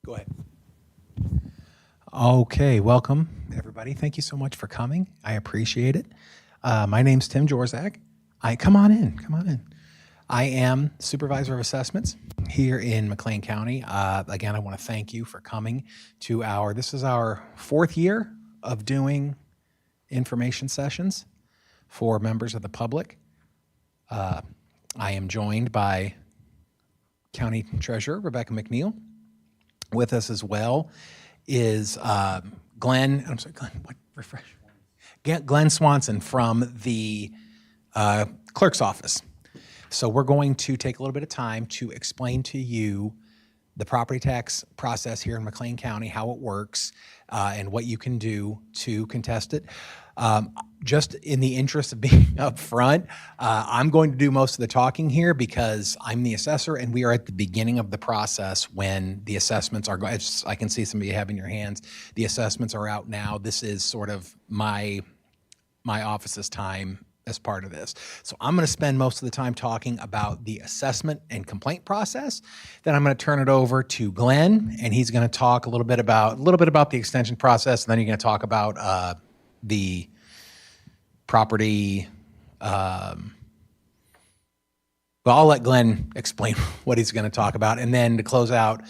Go ahead. Okay, welcome everybody. Thank you so much for coming. I appreciate it. My name's Tim Jorzak. Come on in. I am Supervisor of Assessments here in McLean County. Again, I want to thank you for coming to this is our 4th year of doing information sessions for members of the public. I am joined by County Treasurer Rebecca McNeil. With us as well is Glenn Swanson from the clerk's office. So we're going to take a little bit of time to explain to you the property tax process here in McLean County, how it works, and what you can do to contest it. Just in the interest of being up front, I'm going to do most of the talking here because I'm the assessor and we are at the beginning of the process when the assessments are going. I can see some of you have in your hands. The assessments are out now. This is sort of my office's time as part of this. So I'm going to spend most of the time talking about the assessment and complaint process. Then I'm going to turn it over to Glenn, and he's going to talk a little bit about the extension process, and then you're going to talk about the property. Well, I'll let Glenn explain what he's going to talk about, and then to close out,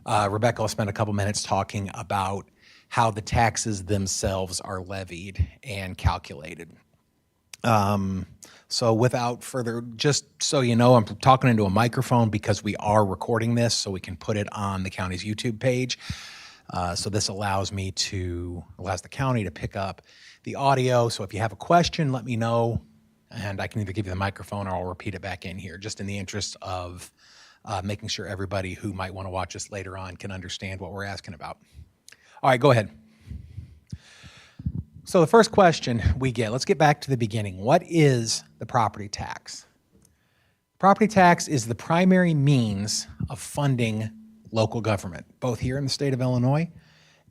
Rebecca will spend a couple minutes talking about how the taxes themselves are levied and calculated. So without further, just so you know, I'm talking into a microphone because we are recording this so we can put it on the county's YouTube page. So this allows the county to pick up the audio. So if you have a question, let me know and I can either give you the microphone or I'll repeat it back in here, just in the interest of making sure everybody who might want to watch this later on can understand what we're asking about. All right, go ahead. So the first question we get, let's get back to the beginning. What is the property tax? Property tax is the primary means of funding local government, both here in the state of Illinois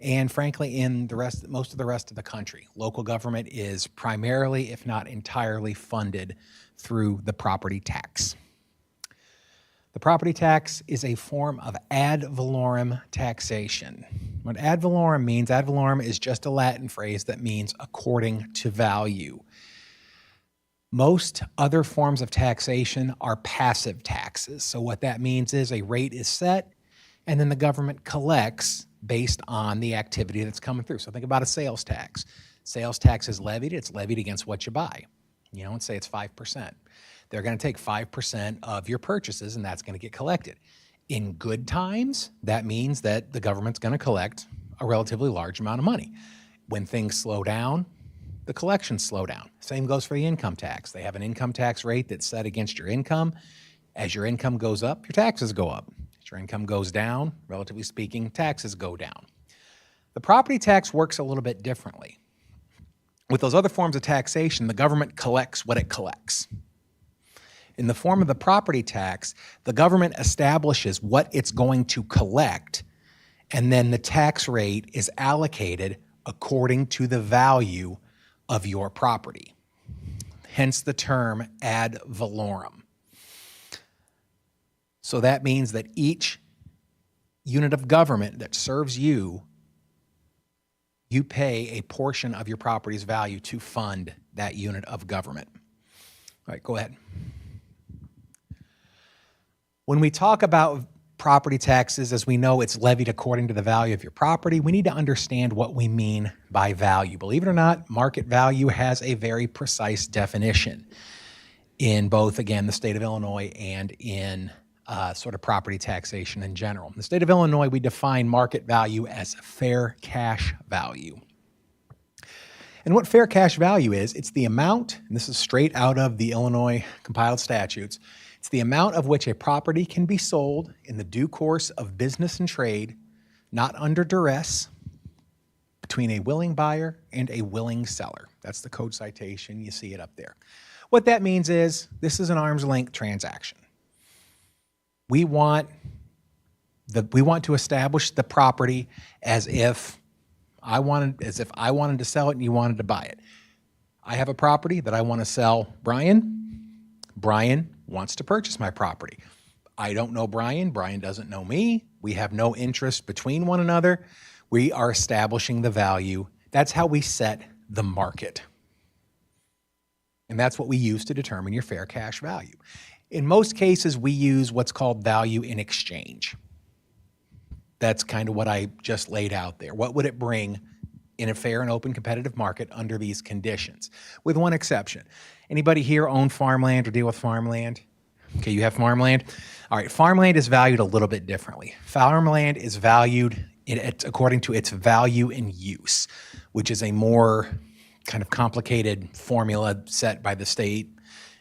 and frankly in most of the rest of the country. Local government is primarily, if not entirely, funded through the property tax. The property tax is a form of ad valorem taxation. What ad valorem is just a Latin phrase that means according to value. Most other forms of taxation are passive taxes. So what that means is a rate is set and then the government collects based on the activity that's coming through. So think about a sales tax. Sales tax is levied. It's levied against what you buy. And say it's 5%. They're going to take 5% of your purchases and that's going to get collected. In good times, that means that the government's going to collect a relatively large amount of money. When things slow down, the collections slow down. Same goes for the income tax. They have an income tax rate that's set against your income. As your income goes up, your taxes go up. As your income goes down, relatively speaking, taxes go down. The property tax works a little bit differently. With those other forms of taxation, the government collects what it collects. In the form of the property tax, the government establishes what it's going to collect, and then the tax rate is allocated according to the value of your property. Hence the term ad valorem. So that means that each unit of government that serves you, you pay a portion of your property's value to fund that unit of government. All right, go ahead. When we talk about property taxes, as we know, it's levied according to the value of your property. We need to understand what we mean by value. Believe it or not, market value has a very precise definition in both, again, the state of Illinois and in sort of property taxation in general. In the state of Illinois, we define market value as fair cash value. And what fair cash value is, it's the amount, and this is straight out of the Illinois compiled statutes, it's the amount of which a property can be sold in the due course of business and trade, not under duress, between a willing buyer and a willing seller. That's the code citation. You see it up there. What that means is this is an arm's length transaction. We want to establish the property as if I wanted to sell it and you wanted to buy it. I have a property that I want to sell Brian. Brian wants to purchase my property. I don't know Brian. Brian doesn't know me. We have no interest between one another. We are establishing the value. That's how we set the market. And that's what we use to determine your fair cash value. In most cases, we use what's called value in exchange. That's kind of what I just laid out there. What would it bring in a fair and open competitive market under these conditions? With one exception. Anybody here own farmland or deal with farmland? Okay, you have farmland? All right, farmland is valued a little bit differently. Farmland is valued according to its value in use, which is a more kind of complicated formula set by the state,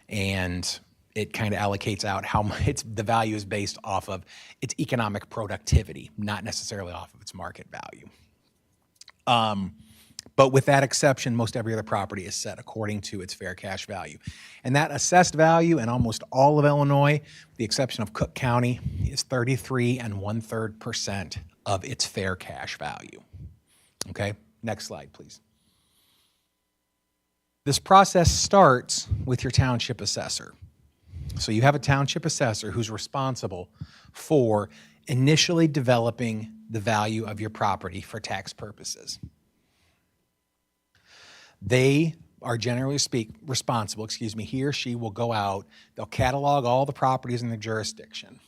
and it kind of allocates out how much the value is based off of its economic productivity, not necessarily off of its market value. But with that exception, most every other property is set according to its fair cash value. And that assessed value in almost all of Illinois, with the exception of Cook County, is 33 1/3% of its fair cash value. Okay, next slide, please. This process starts with your township assessor. So you have a township assessor who's responsible for initially developing the value of your property for tax purposes. They are generally responsible, he or she will go out, they'll catalog all the properties in the jurisdiction.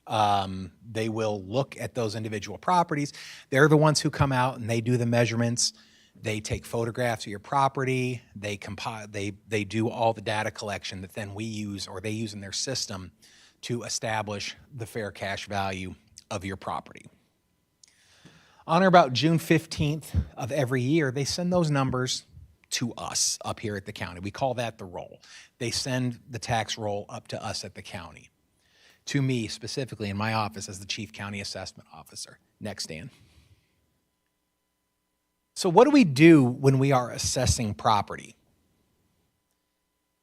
They will look at those individual properties. They're the ones who come out and they do the measurements. They take photographs of your property. They compile. They do all the data collection that then we use or they use in their system to establish the fair cash value of your property. On or about June 15th of every year, they send those numbers to us up here at the county. We call that the roll. They send the tax roll up to us at the county, to me specifically in my office as the Chief County Assessment Officer. Next, Dan. So what do we do when we are assessing property?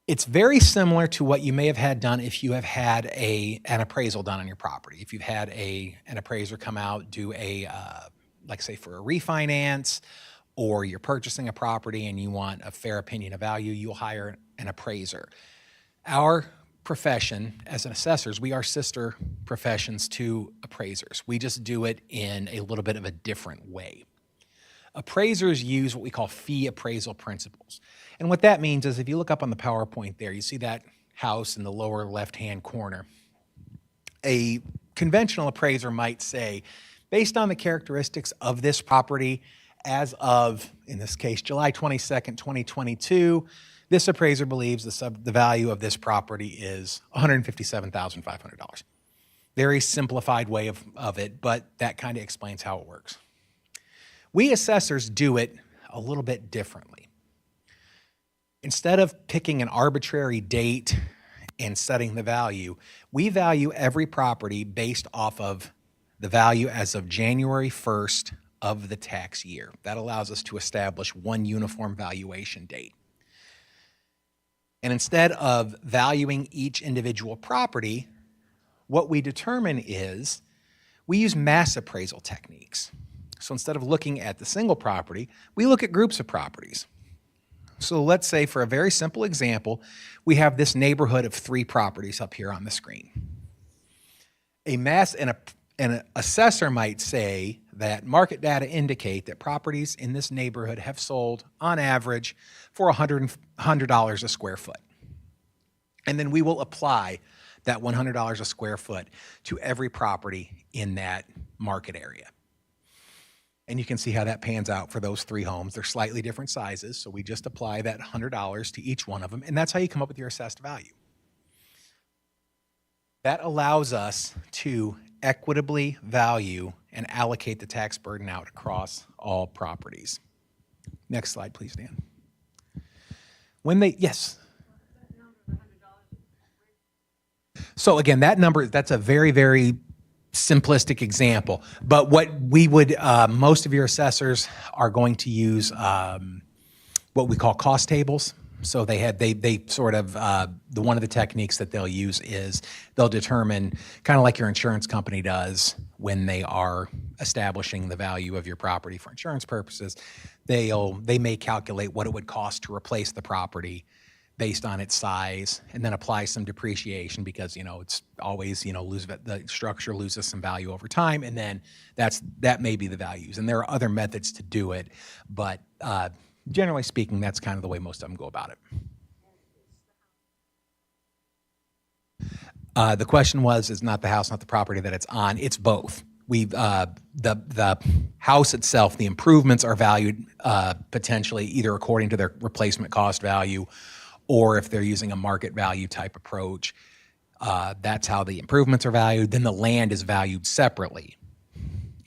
It's very similar to what you may have had done if you have had an appraisal done on your property. If you've had an appraiser come out, do like say for a refinance, or you're purchasing a property and you want a fair opinion of value, you'll hire an appraiser. Our profession as an assessors, we are sister professions to appraisers. We just do it in a little bit of a different way. Appraisers use what we call fee appraisal principles. And what that means is if you look up on the PowerPoint there, you see that house in the lower left-hand corner. A conventional appraiser might say, based on the characteristics of this property as of, in this case, July 22nd, 2022, this appraiser believes the value of this property is $157,500. Very simplified way of it, but that kind of explains how it works. We assessors do it a little bit differently. Instead of picking an arbitrary date and setting the value, we value every property based off of the value as of January 1st of the tax year. That allows us to establish one uniform valuation date. And instead of valuing each individual property, what we determine is we use mass appraisal techniques. So instead of looking at the single property, we look at groups of properties. So let's say for a very simple example, we have this neighborhood of 3 properties up here on the screen. An assessor might say that market data indicate that properties in this neighborhood have sold on average for $100 a square foot. And then we will apply that $100 a square foot to every property in that market area. And you can see how that pans out for those 3 homes. They're slightly different sizes, so we just apply that $100 to each one of them, and that's how you come up with your assessed value. That allows us to equitably value and allocate the tax burden out across all properties. Next slide, please, Dan. Yes. So again, that number, that's a very, very simplistic example. But what we would, most of your assessors are going to use what we call cost tables. So they sort of, one of the techniques that they'll use is they'll determine, kind of like your insurance company does when they are establishing the value of your property for insurance purposes, they may calculate what it would cost to replace the property based on its size, and then apply some depreciation because, it's always, the structure loses some value over time, and then that may be the values. And there are other methods to do it, but generally speaking, that's kind of the way most of them go about it. The question was, it's not the house, not the property that it's on. It's both. The house itself, the improvements are valued potentially either according to their replacement cost value, or if they're using a market value type approach, that's how the improvements are valued. Then the land is valued separately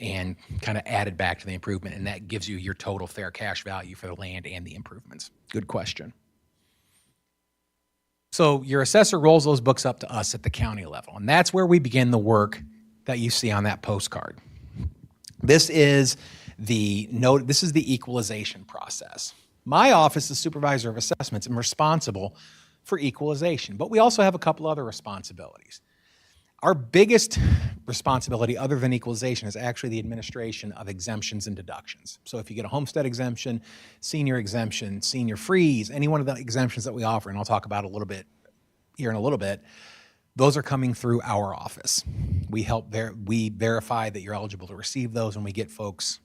and kind of added back to the improvement, and that gives you your total fair cash value for the land and the improvements. Good question. So your assessor rolls those books up to us at the county level, and that's where we begin the work that you see on that postcard. This is the equalization process. My office is supervisor of assessments and responsible for equalization, but we also have a couple other responsibilities. Our biggest responsibility other than equalization is actually the administration of exemptions and deductions. So if you get a homestead exemption, senior freeze, any one of the exemptions that we offer, and I'll talk about a little bit here in a little bit, those are coming through our office. We verify that you're eligible to receive those, and we get folks,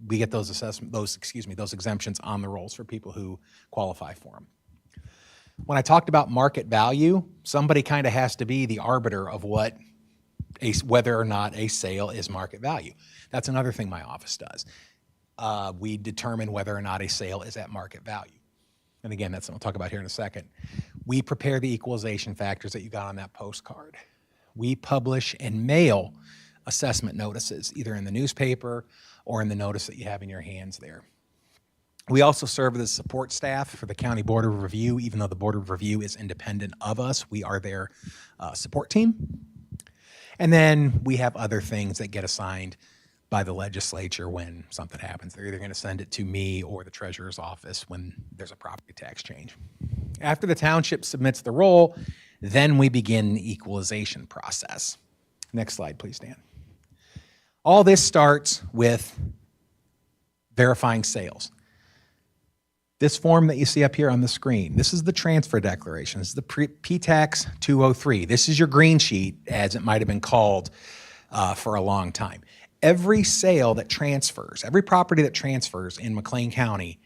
we get those exemptions on the rolls for people who qualify for them. When I talked about market value, somebody kind of has to be the arbiter of whether or not a sale is market value. That's another thing my office does. We determine whether or not a sale is at market value. And again, that's what I'll talk about here in a second. We prepare the equalization factors that you got on that postcard. We publish and mail assessment notices, either in the newspaper or in the notice that you have in your hands there. We also serve as support staff for the County Board of Review. Even though the Board of Review is independent of us, we are their support team. And then we have other things that get assigned by the legislature when something happens. They're either going to send it to me or the treasurer's office when there's a property tax change. After the township submits the roll, then we begin the equalization process. Next slide, please, Dan. All this starts with verifying sales. This form that you see up here on the screen, this is the transfer declaration. This is the P-Tax 203. This is your green sheet, as it might have been called for a long time. Every sale that transfers, every property that transfers in McLean County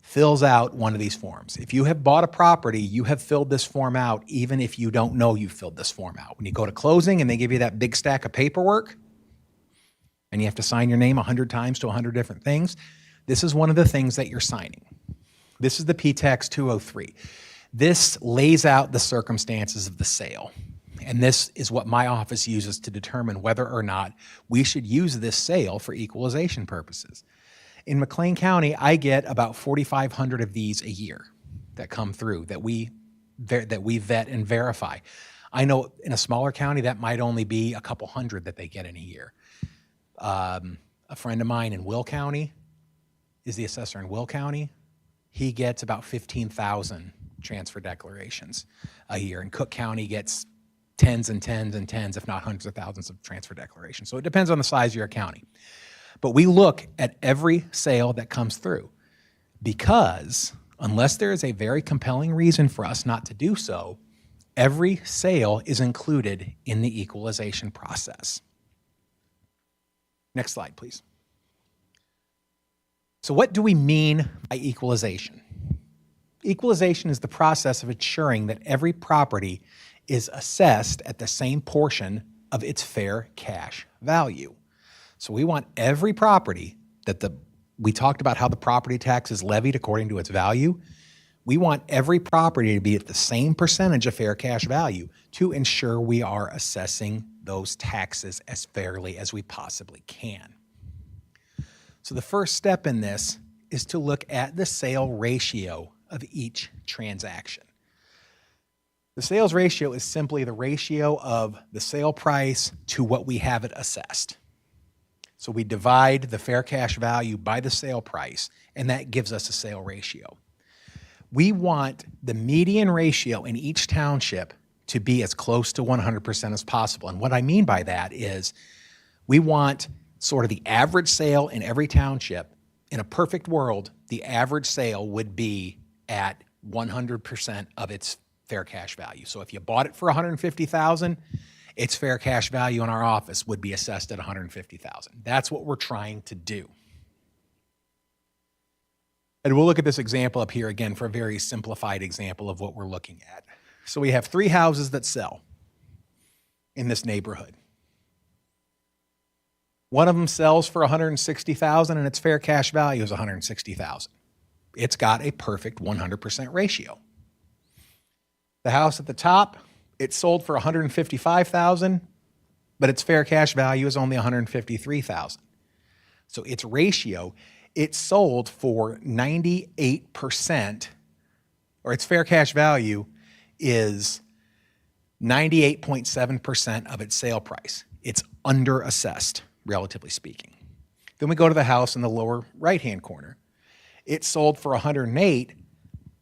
fills out one of these forms. If you have bought a property, you have filled this form out, even if you don't know you've filled this form out. When you go to closing and they give you that big stack of paperwork, and you have to sign your name 100 times to 100 different things, this is one of the things that you're signing. This is the P-Tax 203. This lays out the circumstances of the sale. And this is what my office uses to determine whether or not we should use this sale for equalization purposes. In McLean County, I get about 4,500 of these a year that come through that we vet and verify. I know in a smaller county that might only be a couple hundred that they get in a year. A friend of mine in Will County is the assessor in Will County. He gets about 15,000 transfer declarations a year, and Cook County gets tens and tens and tens, if not hundreds of thousands of transfer declarations. So it depends on the size of your county. But we look at every sale that comes through because unless there is a very compelling reason for us not to do so, every sale is included in the equalization process. Next slide, please. So what do we mean by equalization? Equalization is the process of ensuring that every property is assessed at the same portion of its fair cash value. So we want every property we talked about how the property tax is levied according to its value. We want every property to be at the same percentage of fair cash value to ensure we are assessing those taxes as fairly as we possibly can. So the first step in this is to look at the sale ratio of each transaction. The sales ratio is simply the ratio of the sale price to what we have it assessed. So we divide the fair cash value by the sale price, and that gives us a sale ratio. We want the median ratio in each township to be as close to 100% as possible. And what I mean by that is we want sort of the average sale in every township. In a perfect world, the average sale would be at 100% of its fair cash value. So if you bought it for $150,000, its fair cash value in our office would be assessed at $150,000. That's what we're trying to do. And we'll look at this example up here again for a very simplified example of what we're looking at. So we have 3 houses that sell in this neighborhood. One of them sells for $160,000 and its fair cash value is $160,000. It's got a perfect 100% ratio. The house at the top, it sold for $155,000, but its fair cash value is only $153,000. So its ratio, it sold for 98%, or its fair cash value is 98.7% of its sale price. It's underassessed, relatively speaking. Then we go to the house in the lower right-hand corner. It sold for $108,000,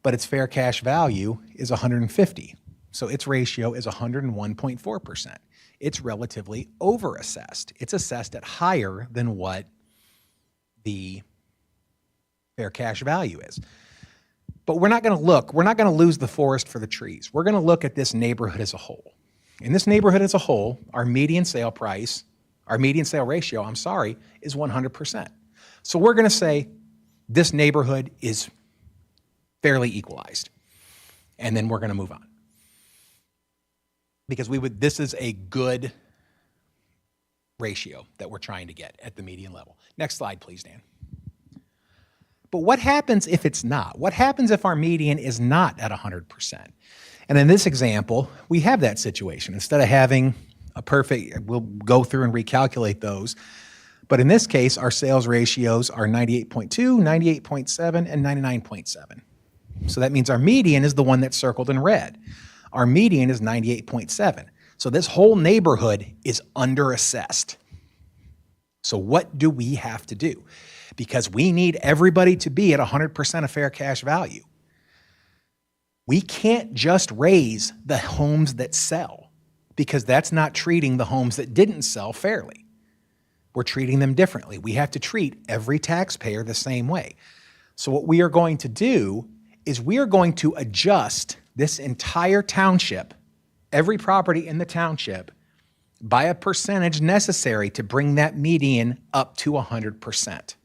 but its fair cash value is $150,000. So its ratio is 101.4%. It's relatively overassessed. It's assessed at higher than what the fair cash value is. But we're not going to lose the forest for the trees. We're going to look at this neighborhood as a whole. In this neighborhood as a whole, our median sale ratio, is 100%. So we're going to say this neighborhood is fairly equalized. And then we're going to move on. Because this is a good ratio that we're trying to get at the median level. Next slide, please, Dan. But what happens if it's not? What happens if our median is not at 100%? And in this example, we have that situation. Instead of having a perfect, we'll go through and recalculate those. But in this case, our sales ratios are 98.2, 98.7, and 99.7. So that means our median is the one that's circled in red. Our median is 98.7. So this whole neighborhood is underassessed. So what do we have to do? Because we need everybody to be at 100% of fair cash value. We can't just raise the homes that sell, because that's not treating the homes that didn't sell fairly. We're treating them differently. We have to treat every taxpayer the same way. So what we are going to do is we are going to adjust this entire township, every property in the township, by a percentage necessary to bring that median up to 100%.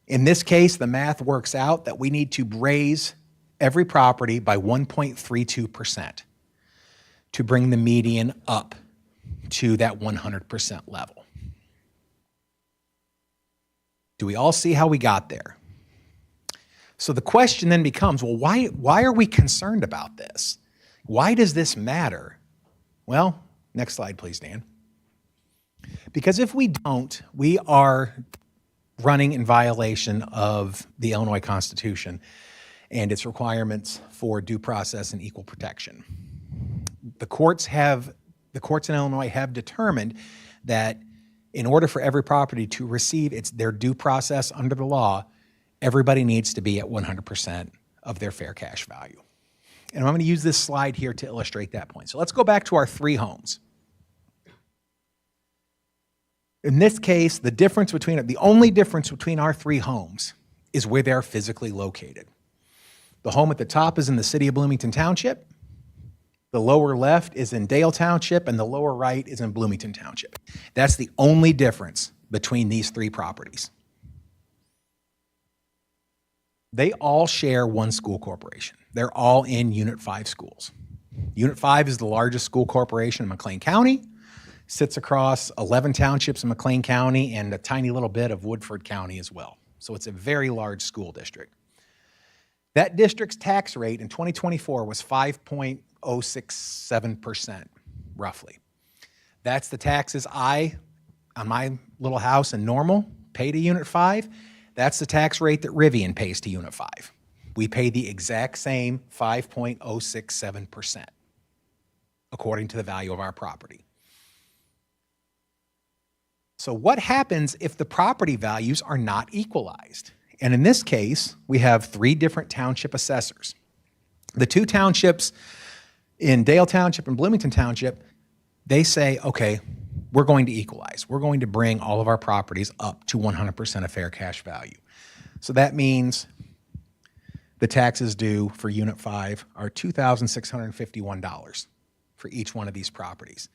In this case, the math works out that we need to raise every property by 1.32% to bring the median up to that 100% level. Do we all see how we got there? So the question then becomes, well, why are we concerned about this? Why does this matter? Well, next slide, please, Dan. Because if we don't, we are running in violation of the Illinois Constitution and its requirements for due process and equal protection. The courts in Illinois have determined that in order for every property to receive their due process under the law, everybody needs to be at 100% of their fair cash value. And I'm going to use this slide here to illustrate that point. So let's go back to our 3 homes. In this case, the only difference between our 3 homes is where they're physically located. The home at the top is in the city of Bloomington Township. The lower left is in Dale Township, and the lower right is in Bloomington Township. That's the only difference between these 3 properties. They all share one school corporation. They're all in Unit 5 schools. Unit 5 is the largest school corporation in McLean County, sits across 11 townships in McLean County and a tiny little bit of Woodford County as well. So it's a very large school district. That district's tax rate in 2024 was 5.067%, roughly. That's the taxes on my little house in Normal, pay to Unit 5. That's the tax rate that Rivian pays to Unit 5. We pay the exact same 5.067%, according to the value of our property. So what happens if the property values are not equalized? And in this case, we have 3 different township assessors. The 2 townships in Dale Township and Bloomington Township, they say, okay, we're going to equalize. We're going to bring all of our properties up to 100% of fair cash value. So that means the taxes due for Unit 5 are $2,651 for each one of these properties.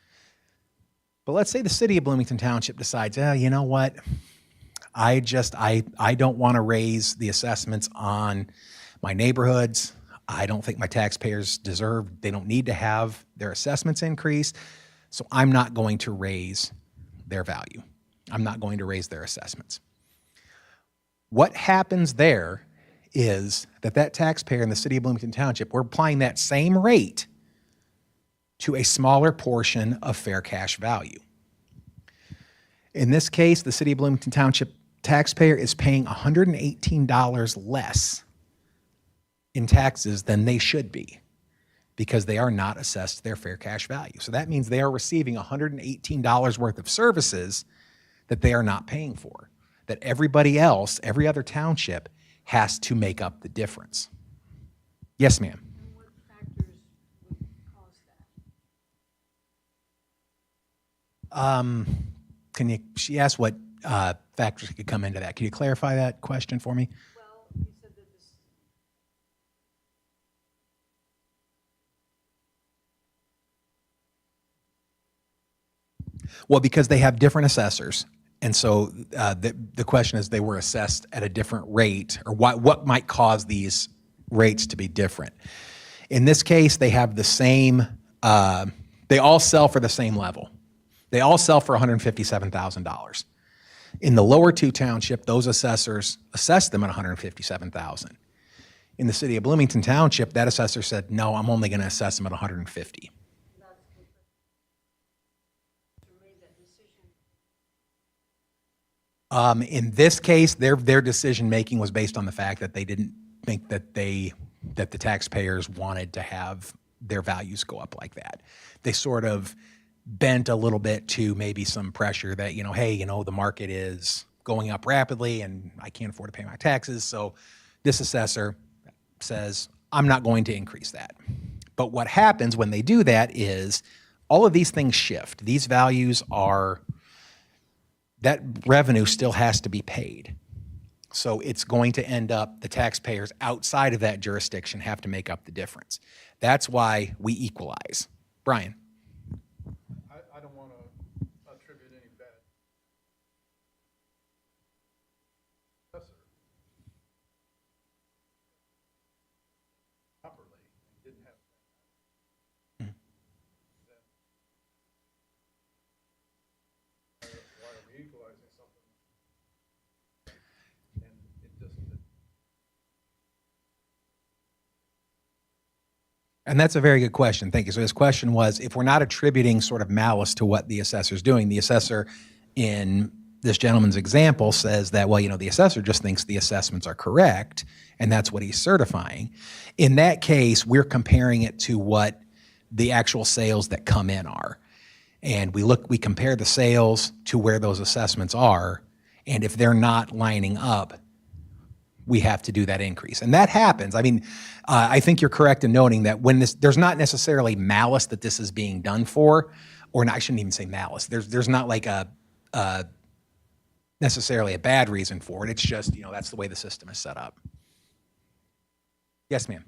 But let's say the city of Bloomington Township decides, you know what? I don't want to raise the assessments on my neighborhoods. I don't think my taxpayers they don't need to have their assessments increased. So I'm not going to raise their value. I'm not going to raise their assessments. What happens there is that taxpayer in the city of Bloomington Township, we're applying that same rate to a smaller portion of fair cash value. In this case, the city of Bloomington Township taxpayer is paying $118 less in taxes than they should be because they are not assessed their fair cash value. So that means they are receiving $118 worth of services that they are not paying for, that everybody else, every other township, has to make up the difference. Yes, ma'am. And what factors would cause that? She asked what factors could come into that. Can you clarify that question for me? Well, you said that this. Well, because they have different assessors. And so the question is, they were assessed at a different rate, or what might cause these rates to be different. In this case, they have the same, they all sell for the same level. They all sell for $157,000. In the lower two township, those assessors assessed them at $157,000. In the city of Bloomington Township, that assessor said, no, I'm only going to assess them at $150,000. In this case, their decision-making was based on the fact that they didn't think that the taxpayers wanted to have their values go up like that. They sort of bent a little bit to maybe some pressure that, hey, the market is going up rapidly and I can't afford to pay my taxes. So this assessor says, I'm not going to increase that. But what happens when they do that is all of these things shift. These values that revenue still has to be paid. So it's going to end up, the taxpayers outside of that jurisdiction have to make up the difference. That's why we equalize. Brian? I don't want to attribute any bad assessor properly, didn't have why are we equalizing something? And it doesn't. And that's a very good question. Thank you. So his question was, if we're not attributing sort of malice to what the assessor's doing, the assessor in this gentleman's example says that, well, the assessor just thinks the assessments are correct, and that's what he's certifying. In that case, we're comparing it to what the actual sales that come in are. And we compare the sales to where those assessments are, and if they're not lining up, we have to do that increase. And that happens. I mean, I think you're correct in noting that when there's not necessarily malice that this is being done for, or not, I shouldn't even say malice. There's not like necessarily a bad reason for it. It's just, that's the way the system is set up. Yes, ma'am.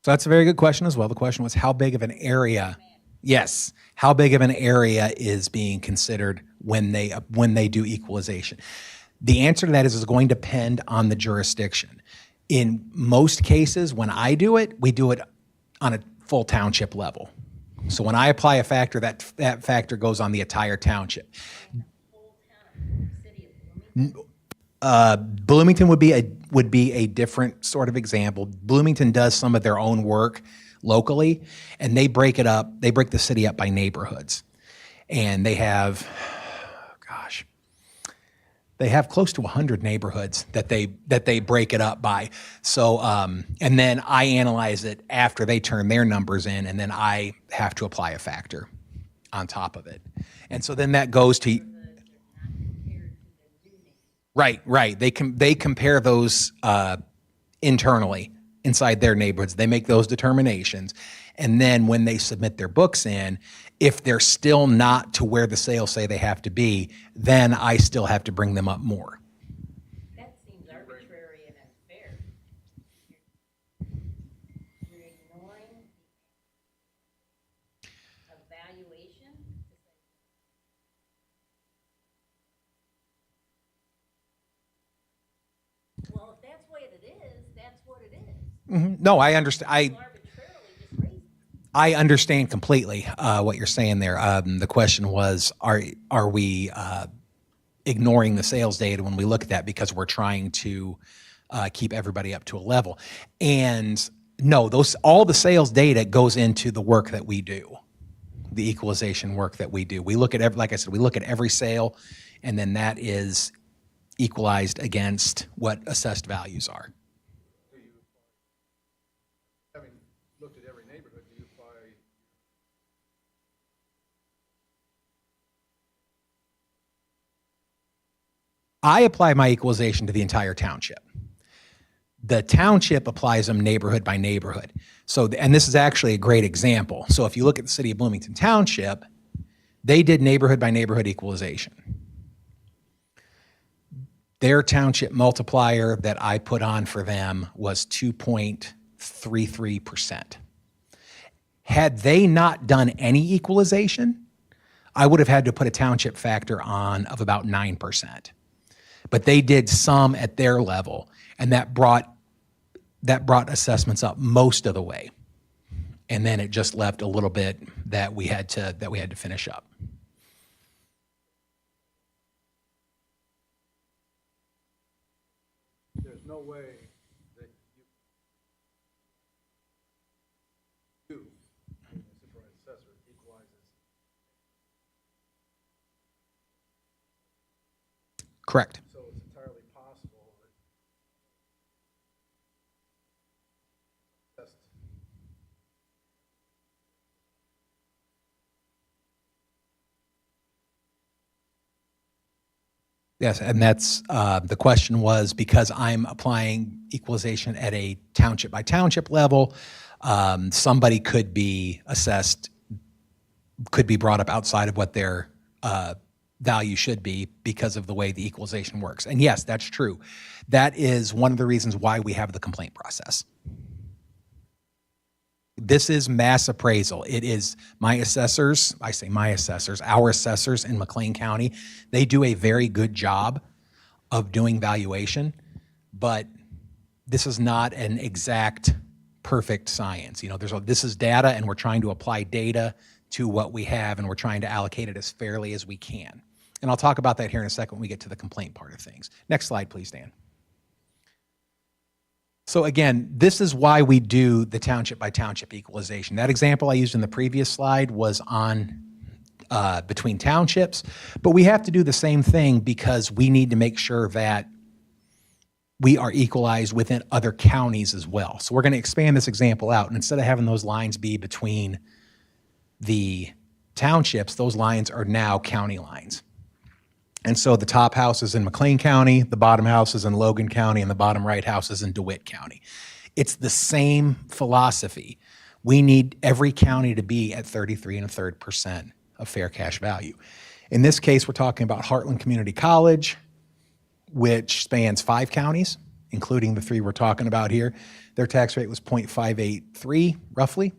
So that's a very good question as well. The question was, how big of an area? Yes, how big of an area is being considered when they do equalization? The answer to that is going to depend on the jurisdiction. In most cases, when I do it, we do it on a full township level. So when I apply a factor, that factor goes on the entire township. Bloomington would be a different sort of example. Bloomington does some of their own work locally, and they break it up. They break the city up by neighborhoods, and they have, they have close to 100 neighborhoods that they break it up by. So, and then I analyze it after they turn their numbers in, and then I have to apply a factor on top of it, and so then that goes to. Right. They compare those internally inside their neighborhoods. They make those determinations. And then when they submit their books in, if they're still not to where the sales say they have to be, then I still have to bring them up more. That seems arbitrary and unfair. You're ignoring the evaluation. Well, if that's the way it is, that's what it is. No, I understand. You arbitrarily just raise it. I understand completely what you're saying there. The question was, are we ignoring the sales data when we look at that because we're trying to keep everybody up to a level? And no, all the sales data goes into the work that we do, the equalization work that we do. We look at like I said, we look at every sale, and then that is equalized against what assessed values are. Having looked at every neighborhood, do you apply? I apply my equalization to the entire township. The township applies them neighborhood by neighborhood. So, and this is actually a great example. So if you look at the city of Bloomington Township, they did neighborhood by neighborhood equalization. Their township multiplier that I put on for them was 2.33%. Had they not done any equalization, I would have had to put a township factor on of about 9%. But they did some at their level, and that brought assessments up most of the way. And then it just left a little bit that we had to finish up. There's no way that you, the supervising assessor, equalizes. Correct. So it's entirely possible that Yes, and that's, the question was, because I'm applying equalization at a township by township level, somebody could be assessed, could be brought up outside of what their value should be because of the way the equalization works. And yes, that's true. That is one of the reasons why we have the complaint process. This is mass appraisal. It is my assessors, I say my assessors, our assessors in McLean County, they do a very good job of doing valuation, but this is not an exact, perfect science. You know, this is data, and we're trying to apply data to what we have, and we're trying to allocate it as fairly as we can. And I'll talk about that here in a second when we get to the complaint part of things. Next slide, please, Dan. So again, this is why we do the township by township equalization. That example I used in the previous slide was on between townships, but we have to do the same thing because we need to make sure that we are equalized within other counties as well. So we're going to expand this example out, and instead of having those lines be between the townships, those lines are now county lines. And so the top house is in McLean County, the bottom house is in Logan County, and the bottom right house is in DeWitt County. It's the same philosophy. We need every county to be at 33 1/3% of fair cash value. In this case, we're talking about Heartland Community College, which spans 5 counties, including the 3 we're talking about here. Their tax rate was 0.583, roughly.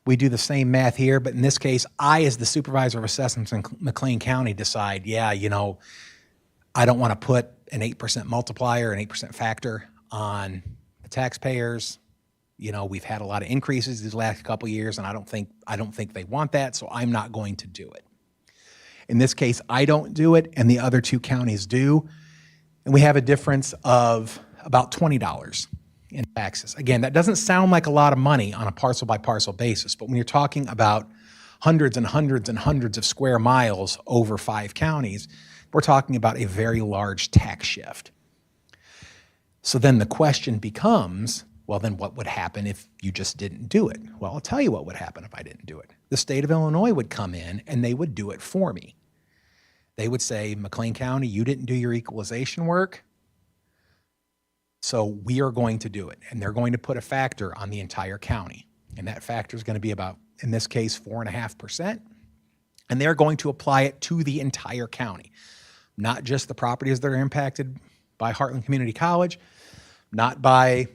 We do the same math here, but in this case, I, as the supervisor of assessments in McLean County, decide, yeah, you know, I don't want to put an 8% multiplier, an 8% factor on the taxpayers. You know, we've had a lot of increases these last couple of years, and I don't think they want that, so I'm not going to do it. In this case, I don't do it, and the other 2 counties do, and we have a difference of about $20 in taxes. Again, that doesn't sound like a lot of money on a parcel by parcel basis, but when you're talking about hundreds and hundreds and hundreds of square miles over 5 counties, we're talking about a very large tax shift. So then the question becomes, well, then what would happen if you just didn't do it? Well, I'll tell you what would happen if I didn't do it. The state of Illinois would come in and they would do it for me. They would say, McLean County, you didn't do your equalization work. So we are going to do it, and they're going to put a factor on the entire county. And that factor is going to be about, in this case, 4.5%. And they're going to apply it to the entire county, not just the properties that are impacted by Heartland Community College, not by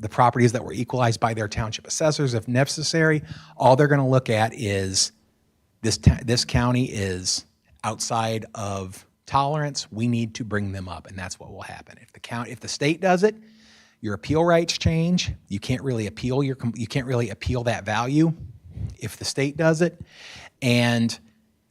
the properties that were equalized by their township assessors if necessary. All they're going to look at is this county is outside of tolerance. We need to bring them up, and that's what will happen. If the state does it, your appeal rights change. You can't really appeal that value if the state does it, and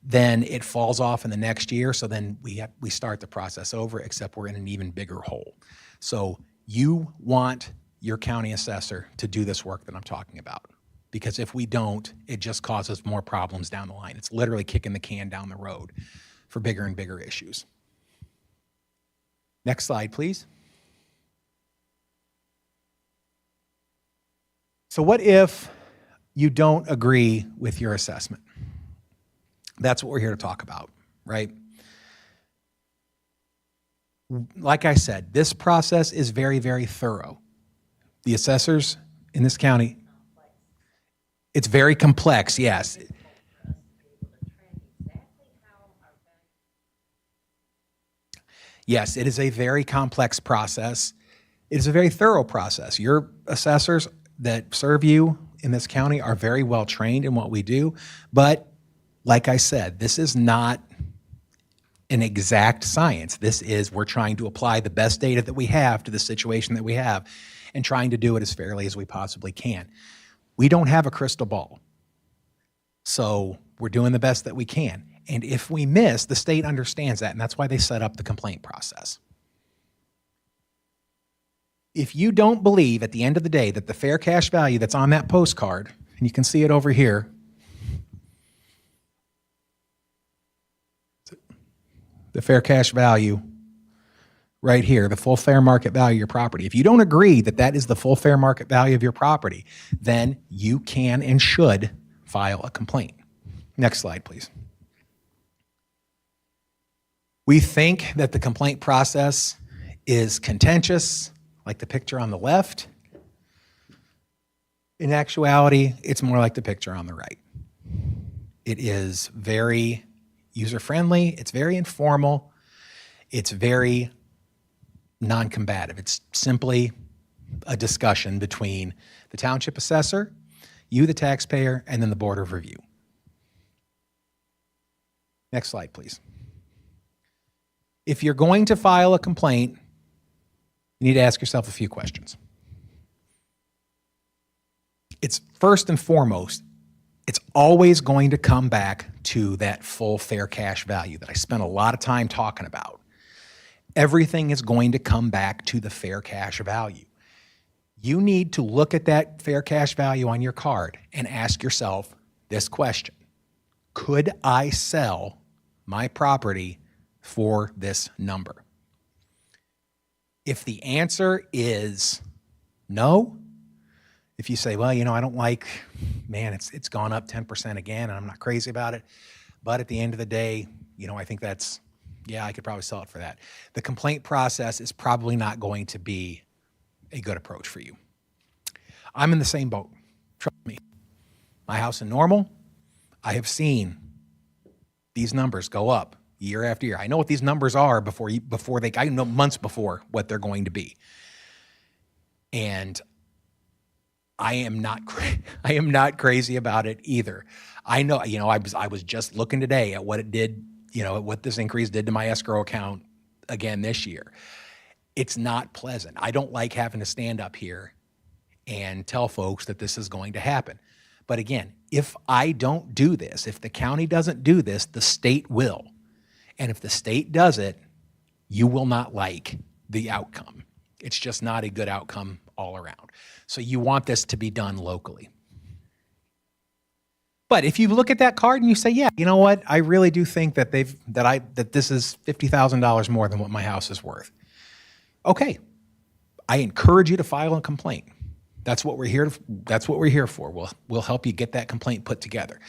then it falls off in the next year. So then we start the process over, except we're in an even bigger hole. So you want your county assessor to do this work that I'm talking about, because if we don't, it just causes more problems down the line. It's literally kicking the can down the road for bigger and bigger issues. Next slide, please. So what if you don't agree with your assessment? That's what we're here to talk about, right? Like I said, this process is very, very thorough. The assessors in this county, it's very complex, yes. Yes, it is a very complex process. It is a very thorough process. Your assessors that serve you in this county are very well trained in what we do. But like I said, this is not an exact science. We're trying to apply the best data that we have to the situation that we have and trying to do it as fairly as we possibly can. We don't have a crystal ball. So we're doing the best that we can. And if we miss, the state understands that, and that's why they set up the complaint process. If you don't believe at the end of the day that the fair cash value that's on that postcard, and you can see it over here, the fair cash value right here, the full fair market value of your property. If you don't agree that that is the full fair market value of your property, then you can and should file a complaint. Next slide, please. We think that the complaint process is contentious, like the picture on the left. In actuality, it's more like the picture on the right. It is very user-friendly, it's very informal, it's very non-combative. It's simply a discussion between the township assessor, you, the taxpayer, and then the Board of Review. Next slide, please. If you're going to file a complaint, you need to ask yourself a few questions. It's first and foremost, it's always going to come back to that full fair cash value that I spent a lot of time talking about. Everything is going to come back to the fair cash value. You need to look at that fair cash value on your card and ask yourself this question: could I sell my property for this number? If the answer is no, if you say, well, I don't like, it's gone up 10% again, and I'm not crazy about it, but at the end of the day, I think I could probably sell it for that. The complaint process is probably not going to be a good approach for you. I'm in the same boat. Trust me. My house in Normal, I have seen these numbers go up year after year. I know what these numbers are I know months before what they're going to be. And I am not crazy about it either. I know, I was just looking today at what it did, what this increase did to my escrow account again this year. It's not pleasant. I don't like having to stand up here and tell folks that this is going to happen. But again, if I don't do this, if the county doesn't do this, the state will. And if the state does it, you will not like the outcome. It's just not a good outcome all around. So you want this to be done locally. But if you look at that card and you say, yeah, you know what? I really do think that this is $50,000 more than what my house is worth. Okay. I encourage you to file a complaint. That's what we're here for. We'll help you get that complaint put together.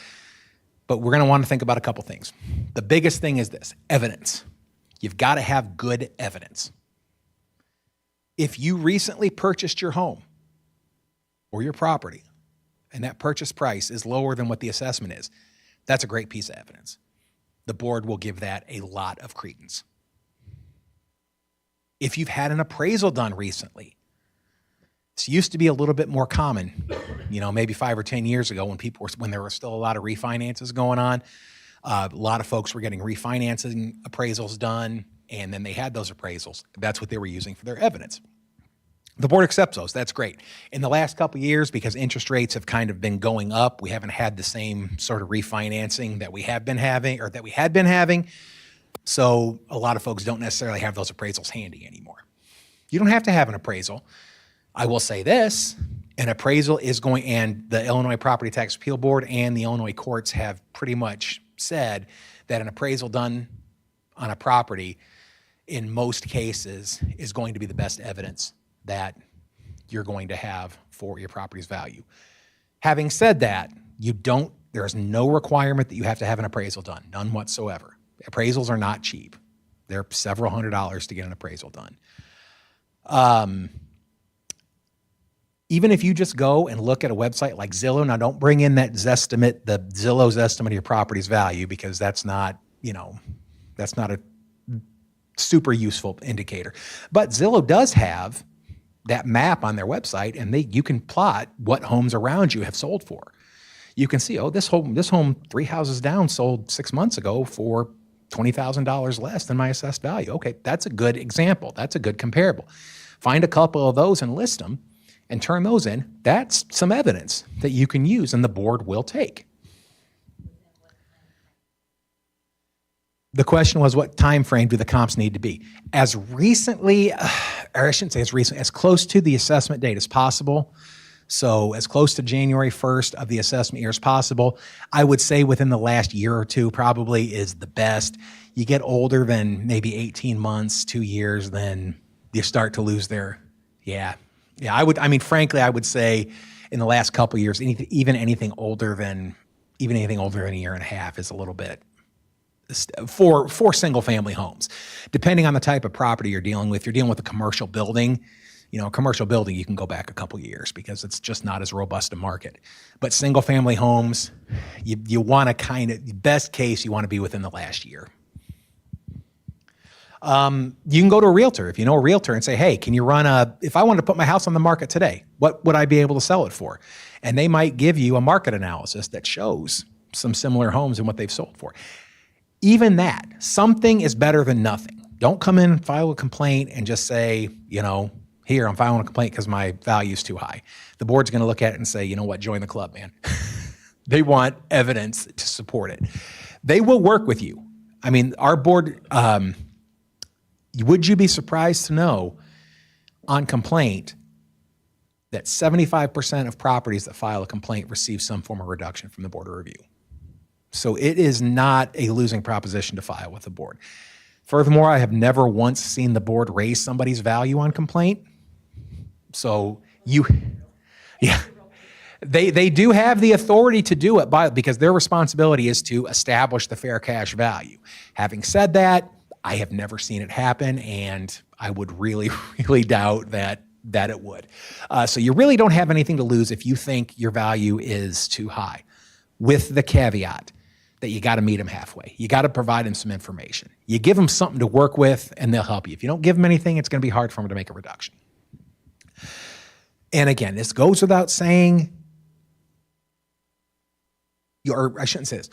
But we're going to want to think about a couple things. The biggest thing is this: evidence. You've got to have good evidence. If you recently purchased your home or your property and that purchase price is lower than what the assessment is, that's a great piece of evidence. The board will give that a lot of credence. If you've had an appraisal done recently, this used to be a little bit more common, maybe 5 or 10 years ago when there were still a lot of refinances going on. A lot of folks were getting refinancing appraisals done, and then they had those appraisals. That's what they were using for their evidence. The board accepts those. That's great. In the last couple of years, because interest rates have kind of been going up, we haven't had the same sort of refinancing that we have been having or that we had been having. So a lot of folks don't necessarily have those appraisals handy anymore. You don't have to have an appraisal. I will say this, an appraisal is going, and the Illinois Property Tax Appeal Board and the Illinois courts have pretty much said that an appraisal done on a property in most cases is going to be the best evidence that you're going to have for your property's value. Having said that, there's no requirement that you have to have an appraisal done, none whatsoever. Appraisals are not cheap. They're several $100s to get an appraisal done. Even if you just go and look at a website like Zillow, now don't bring in that Zestimate, the Zillow's estimate of your property's value, because that's not a super useful indicator. But Zillow does have that map on their website, and you can plot what homes around you have sold for. You can see, this home 3 houses down sold 6 months ago for $20,000 less than my assessed value. Okay, that's a good example. That's a good comparable. Find a couple of those and list them and turn those in. That's some evidence that you can use and the board will take. The question was, what time frame do the comps need to be? As recently, or I shouldn't say as recently, as close to the assessment date as possible. So as close to January 1st of the assessment year as possible. I would say within the last year or two probably is the best. You get older than maybe 18 months, 2 years, then you start to lose frankly, I would say in the last couple of years, even anything older than a year and a half is a little bit for single family homes. Depending on the type of property you're dealing with a commercial building. A commercial building, you can go back a couple of years because it's just not as robust a market. But single family homes, you want to best case, you want to be within the last year. You can go to a realtor, if you know a realtor, and say, hey, can you if I wanted to put my house on the market today, what would I be able to sell it for? And they might give you a market analysis that shows some similar homes and what they've sold for. Even that, something is better than nothing. Don't come in and file a complaint and just say, here, I'm filing a complaint because my value is too high. The board's going to look at it and say, you know what, join the club, man. They want evidence to support it. They will work with you. I mean, our board, would you be surprised to know on complaint that 75% of properties that file a complaint receive some form of reduction from the board of review? So it is not a losing proposition to file with the board. Furthermore, I have never once seen the board raise somebody's value on complaint. So they do have the authority to do it because their responsibility is to establish the fair cash value. Having said that, I have never seen it happen, and I would really, really doubt that it would. So you really don't have anything to lose if you think your value is too high, with the caveat that you got to meet them halfway. You got to provide them some information. You give them something to work with, and they'll help you. If you don't give them anything, it's going to be hard for them to make a reduction. And again, this goes without saying, or I shouldn't say this,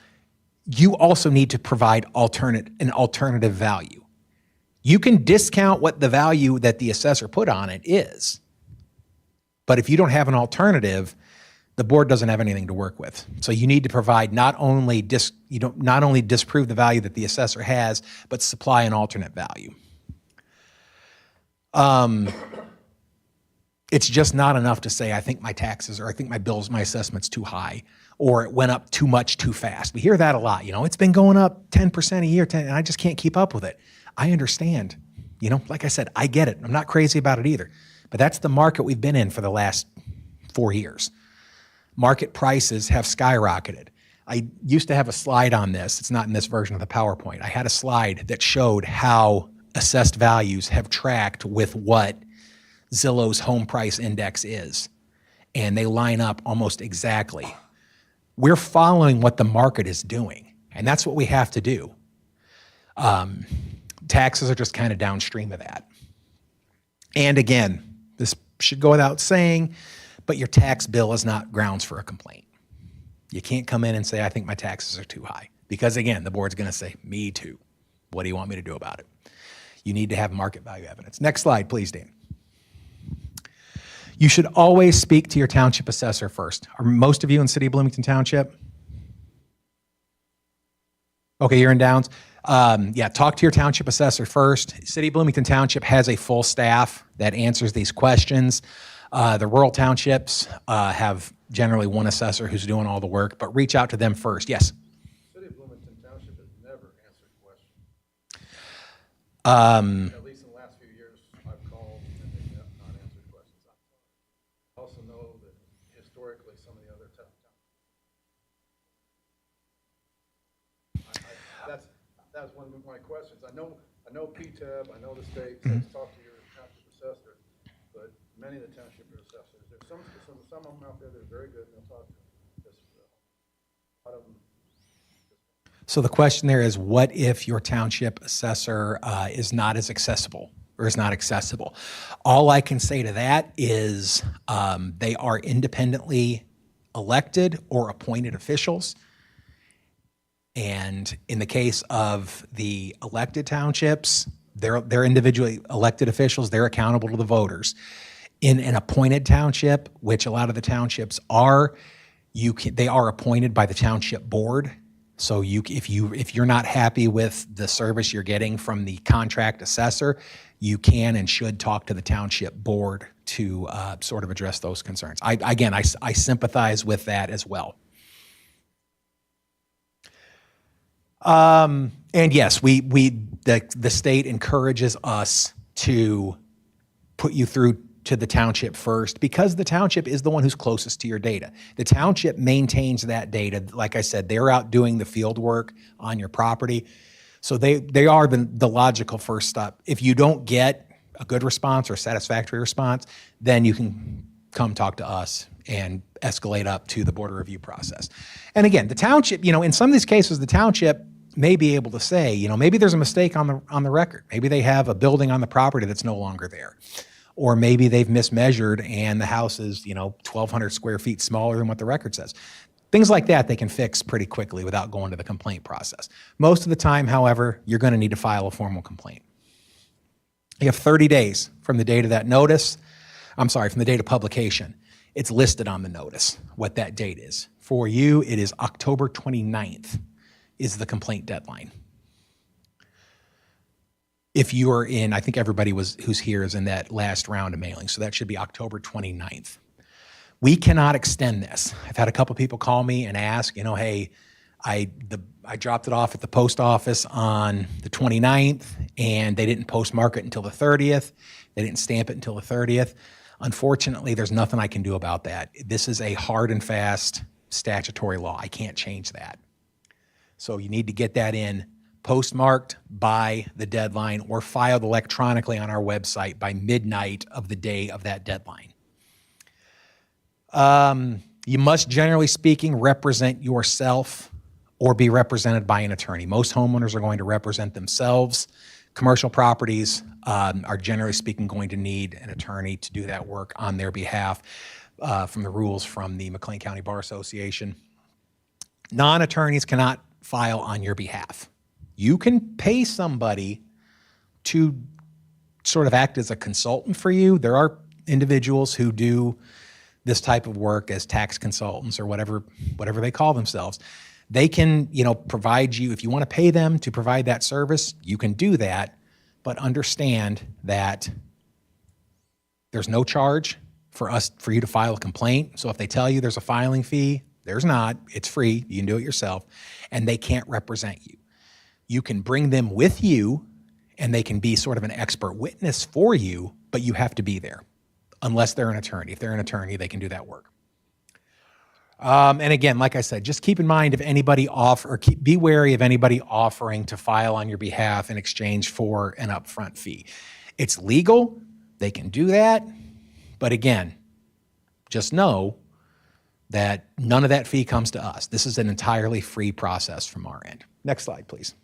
you also need to provide an alternative value. You can discount what the value that the assessor put on it is, but if you don't have an alternative, the board doesn't have anything to work with. So you need to provide not only disprove the value that the assessor has, but supply an alternate value. It's just not enough to say, I think my taxes or I think my assessment's too high, or it went up too much too fast. We hear that a lot. It's been going up 10% a year, and I just can't keep up with it. I understand. Like I said, I get it. I'm not crazy about it either. But that's the market we've been in for the last 4 years. Market prices have skyrocketed. I used to have a slide on this. It's not in this version of the PowerPoint. I had a slide that showed how assessed values have tracked with what Zillow's home price index is, and they line up almost exactly. We're following what the market is doing, and that's what we have to do. Taxes are just kind of downstream of that. And again, this should go without saying, but your tax bill is not grounds for a complaint. You can't come in and say, I think my taxes are too high. Because again, the board's going to say, me too. What do you want me to do about it? You need to have market value evidence. Next slide, please, Dan. You should always speak to your township assessor first. Are most of you in City of Bloomington Township? Okay, you're in Downs. Yeah, talk to your township assessor first. City of Bloomington Township has a full staff that answers these questions. The rural townships have generally one assessor who's doing all the work, but reach out to them first. Yes? City of Bloomington Township has never answered questions. At least in the last few years, I've called and they've not answered questions. I also know that historically, some of the other towns. That's one of my questions. I know PTAB, I know the state says talk to your township assessor, but many of the township assessors, there's some of them out there that are very good and they'll talk to them. Just, a lot of them. So the question there is, what if your township assessor is not as accessible or is not accessible? All I can say to that is they are independently elected or appointed officials. And in the case of the elected townships, they're individually elected officials. They're accountable to the voters. In an appointed township, which a lot of the townships are, they are appointed by the township board. So if you're not happy with the service you're getting from the contract assessor, you can and should talk to the township board to sort of address those concerns. I sympathize with that as well. And yes, the state encourages us to put you through to the township first because the township is the one who's closest to your data. The township maintains that data. Like I said, they're out doing the field work on your property. So they are the logical first step. If you don't get a good response or satisfactory response, then you can come talk to us and escalate up to the board of review process. And again, the township, in some of these cases, the township may be able to say, maybe there's a mistake on the record. Maybe they have a building on the property that's no longer there. Or maybe they've mismeasured and the house is, 1,200 square feet smaller than what the record says. Things like that they can fix pretty quickly without going to the complaint process. Most of the time, however, you're going to need to file a formal complaint. You have 30 days from the date of that notice. From the date of publication. It's listed on the notice what that date is. For you, it is October 29th is the complaint deadline. If you are in, I think everybody who's here is in that last round of mailing, so that should be October 29th. We cannot extend this. I've had a couple people call me and ask, hey, I dropped it off at the post office on the 29th, and they didn't postmark it until the 30th. They didn't stamp it until the 30th. Unfortunately, there's nothing I can do about that. This is a hard and fast statutory law. I can't change that. So you need to get that in postmarked by the deadline or filed electronically on our website by midnight of the day of that deadline. You must, generally speaking, represent yourself or be represented by an attorney. Most homeowners are going to represent themselves. Commercial properties are, generally speaking, going to need an attorney to do that work on their behalf from the rules from the McLean County Bar Association. Non-attorneys cannot file on your behalf. You can pay somebody to sort of act as a consultant for you. There are individuals who do this type of work as tax consultants or whatever they call themselves. They can, provide you, if you want to pay them to provide that service, you can do that, but understand that there's no charge for you to file a complaint. So if they tell you there's a filing fee, there's not. It's free. You can do it yourself, and they can't represent you. You can bring them with you, and they can be sort of an expert witness for you, but you have to be there, unless they're an attorney. If they're an attorney, they can do that work. And again, like I said, just keep in mind if anybody be wary of anybody offering to file on your behalf in exchange for an upfront fee. It's legal. They can do that. But again, just know that none of that fee comes to us. This is an entirely free process from our end. Next slide, please.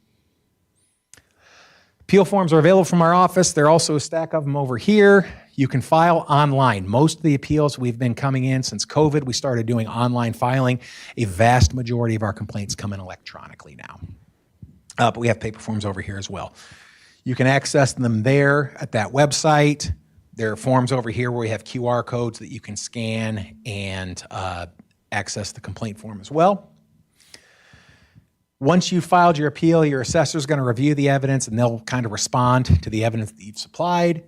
Appeal forms are available from our office. There are also a stack of them over here. You can file online. Most of the appeals we've been coming in since COVID, we started doing online filing. A vast majority of our complaints come in electronically now. But we have paper forms over here as well. You can access them there at that website. There are forms over here where we have QR codes that you can scan and access the complaint form as well. Once you've filed your appeal, your assessor is going to review the evidence and they'll kind of respond to the evidence that you've supplied.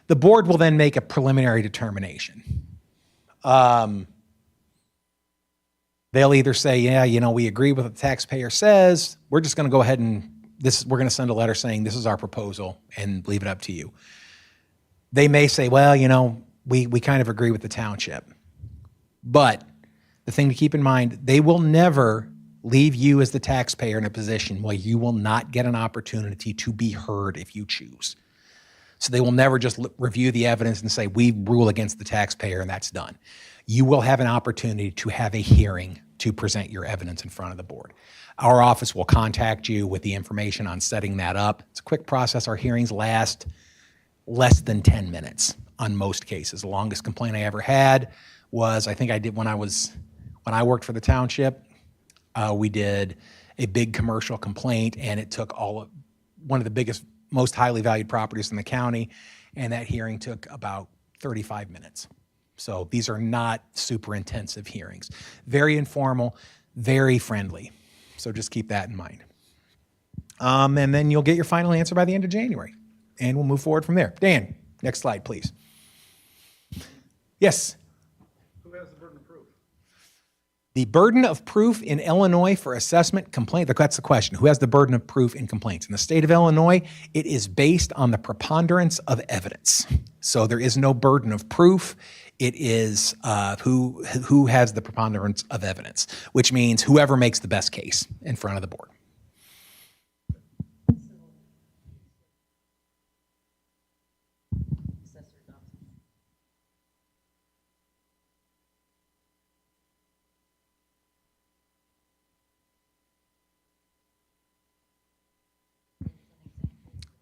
The board will then make a preliminary determination. They'll either say, yeah, you know, we agree with what the taxpayer says. We're just going to go ahead and we're going to send a letter saying this is our proposal and leave it up to you. They may say, well, you know, we kind of agree with the township. But the thing to keep in mind, they will never leave you as the taxpayer in a position where you will not get an opportunity to be heard if you choose. So they will never just review the evidence and say, we rule against the taxpayer and that's done. You will have an opportunity to have a hearing to present your evidence in front of the board. Our office will contact you with the information on setting that up. It's a quick process. Our hearings last less than 10 minutes on most cases. The longest complaint I ever had was, I think I did when I worked for the township. We did a big commercial complaint and it took one of the biggest, most highly valued properties in the county, and that hearing took about 35 minutes. So these are not super intensive hearings. Very informal, very friendly. So just keep that in mind. And then you'll get your final answer by the end of January, and we'll move forward from there. Dan, next slide, please. Yes? Who has the burden of proof? The burden of proof in Illinois for assessment complaint, that's the question. Who has the burden of proof in complaints? In the state of Illinois, it is based on the preponderance of evidence. So there is no burden of proof. It is who has the preponderance of evidence, which means whoever makes the best case in front of the board.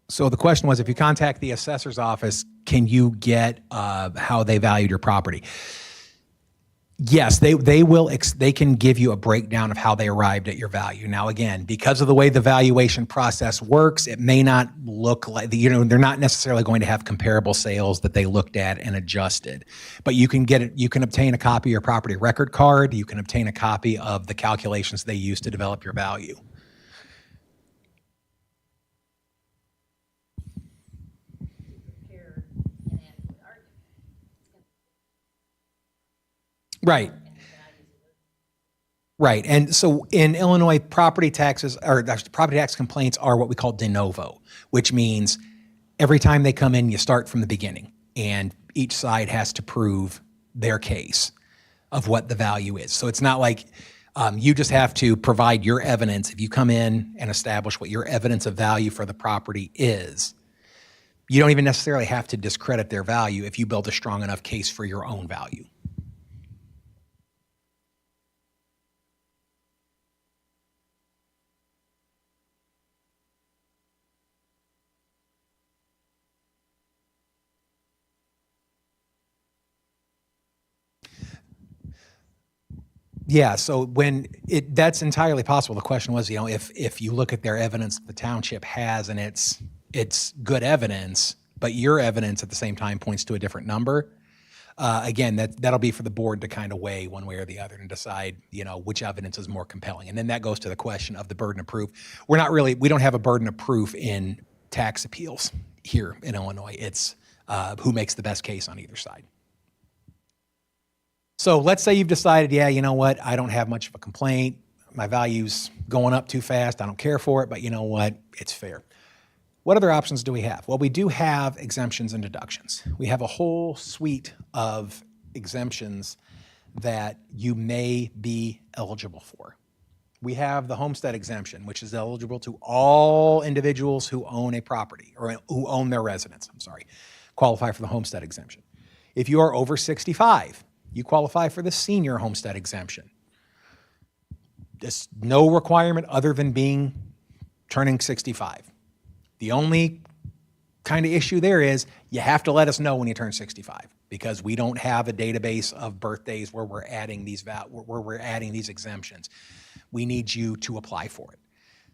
So the question was, if you contact the assessor's office, can you get how they valued your property? Yes, they can give you a breakdown of how they arrived at your value. Now, again, because of the way the valuation process works, it may not look like, they're not necessarily going to have comparable sales that they looked at and adjusted. But you can get it, you can obtain a copy of your property record card, you can obtain a copy of the calculations they use to develop your value. Right. Right. And so in Illinois, property tax complaints are what we call de novo, which means every time they come in, you start from the beginning, and each side has to prove their case of what the value is. So it's not like you just have to provide your evidence. If you come in and establish what your evidence of value for the property is, you don't even necessarily have to discredit their value if you build a strong enough case for your own value. Yeah, so that's entirely possible. The question was, if you look at their evidence the township has and it's good evidence, but your evidence at the same time points to a different number, again, that'll be for the board to kind of weigh one way or the other and decide, which evidence is more compelling. And then that goes to the question of the burden of proof. We don't have a burden of proof in tax appeals here in Illinois. It's who makes the best case on either side. So let's say you've decided, yeah, you know what, I don't have much of a complaint. My value's going up too fast. I don't care for it, but you know what, it's fair. What other options do we have? Well, we do have exemptions and deductions. We have a whole suite of exemptions that you may be eligible for. We have the homestead exemption, which is eligible to all individuals who own a property or who own their residence, qualify for the homestead exemption. If you are over 65, you qualify for the senior homestead exemption. There's no requirement other than turning 65. The only kind of issue there is you have to let us know when you turn 65 because we don't have a database of birthdays where we're adding these exemptions. We need you to apply for it.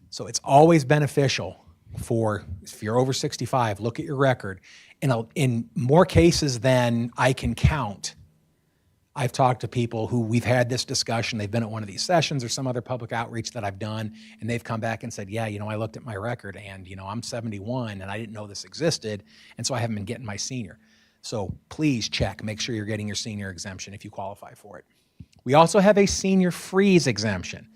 So it's always beneficial if you're over 65, look at your record. In more cases than I can count, I've talked to people who we've had this discussion. They've been at one of these sessions or some other public outreach that I've done, and they've come back and said, yeah, I looked at my record and, I'm 71 and I didn't know this existed, and so I haven't been getting my senior. So please check, make sure you're getting your senior exemption if you qualify for it. We also have a senior freeze exemption,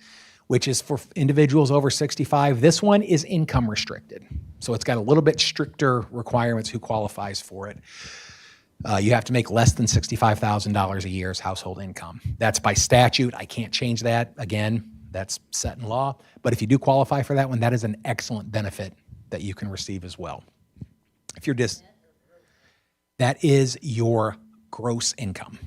which is for individuals over 65. This one is income restricted. So it's got a little bit stricter requirements who qualifies for it. You have to make less than $65,000 a year as household income. That's by statute. I can't change that. Again, that's set in law. But if you do qualify for that one, that is an excellent benefit that you can receive as well. If you're that is your gross income.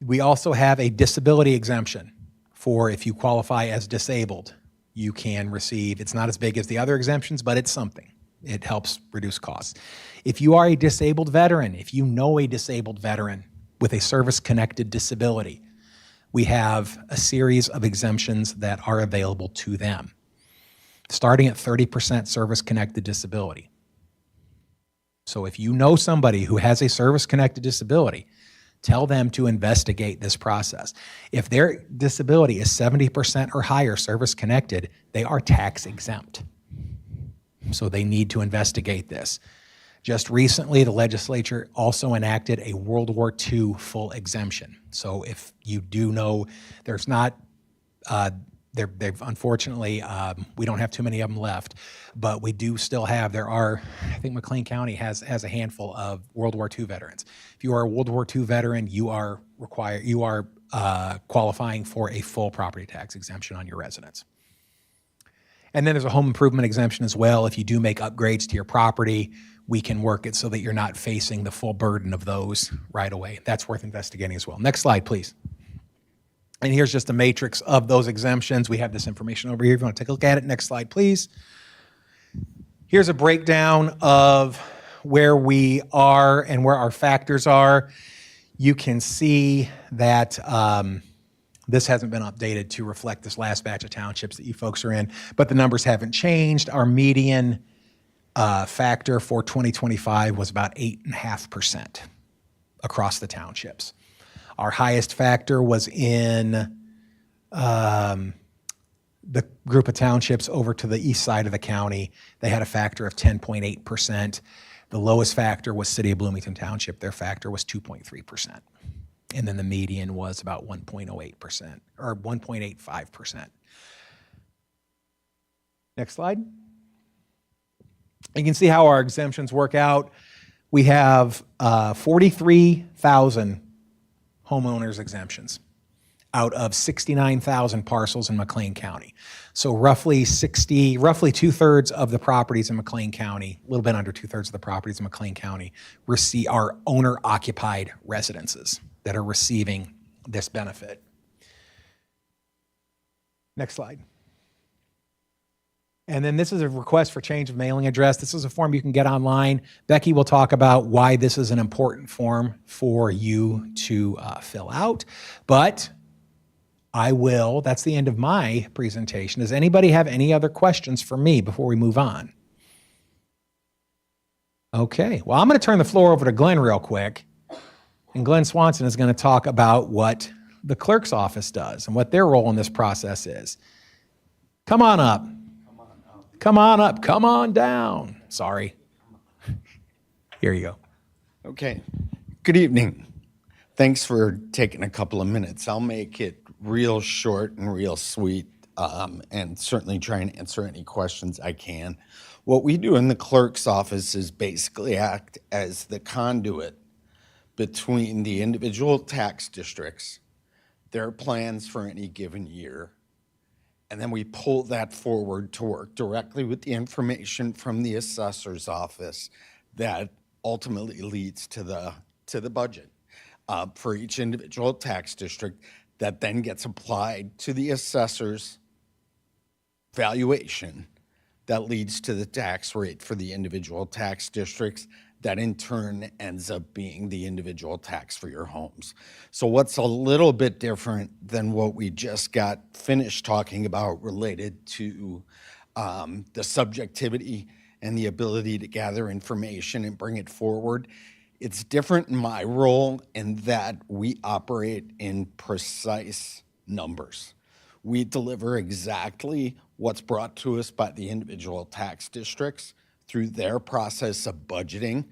We also have a disability exemption for if you qualify as disabled, you can receive, it's not as big as the other exemptions, but it's something. It helps reduce costs. If you are a disabled veteran, if you know a disabled veteran with a service-connected disability, we have a series of exemptions that are available to them, starting at 30% service-connected disability. So if you know somebody who has a service-connected disability, tell them to investigate this process. If their disability is 70% or higher service-connected, they are tax exempt. So they need to investigate this. Just recently, the legislature also enacted a World War II full exemption. So if you do know, there's not, they've unfortunately, we don't have too many of them left, but we do still have, I think McLean County has a handful of World War II veterans. If you are a World War II veteran, you are qualifying for a full property tax exemption on your residence. And then there's a home improvement exemption as well. If you do make upgrades to your property, we can work it so that you're not facing the full burden of those right away. That's worth investigating as well. Next slide, please. And here's just a matrix of those exemptions. We have this information over here if you want to take a look at it. Next slide, please. Here's a breakdown of where we are and where our factors are. You can see that this hasn't been updated to reflect this last batch of townships that you folks are in, but the numbers haven't changed. Our median factor for 2025 was about 8.5% across the townships. Our highest factor was in the group of townships over to the east side of the county. They had a factor of 10.8%. The lowest factor was City of Bloomington Township. Their factor was 2.3%. And then the median was about 1.08% or 1.85%. Next slide. You can see how our exemptions work out. We have 43,000 homeowners exemptions out of 69,000 parcels in McLean County. So roughly two-thirds of the properties in McLean County, a little bit under two-thirds of the properties in McLean County are owner-occupied residences that are receiving this benefit. Next slide. And then this is a request for change of mailing address. This is a form you can get online. Becky will talk about why this is an important form for you to fill out. But that's the end of my presentation. Does anybody have any other questions for me before we move on? Okay, well, I'm going to turn the floor over to Glenn real quick. And Glenn Swanson is going to talk about what the clerk's office does and what their role in this process is. Come on up. Come on up. Come on down. Sorry. Here you go. Okay. Good evening. Thanks for taking a couple of minutes. I'll make it real short and real sweet, and certainly try and answer any questions I can. What we do in the clerk's office is basically act as the conduit between the individual tax districts, their plans for any given year, and then we pull that forward to work directly with the information from the assessor's office that ultimately leads to the budget for each individual tax district that then gets applied to the assessor's valuation that leads to the tax rate for the individual tax districts that in turn ends up being the individual tax for your homes. So what's a little bit different than what we just got finished talking about related to the subjectivity and the ability to gather information and bring it forward, it's different in my role in that we operate in precise numbers. We deliver exactly what's brought to us by the individual tax districts through their process of budgeting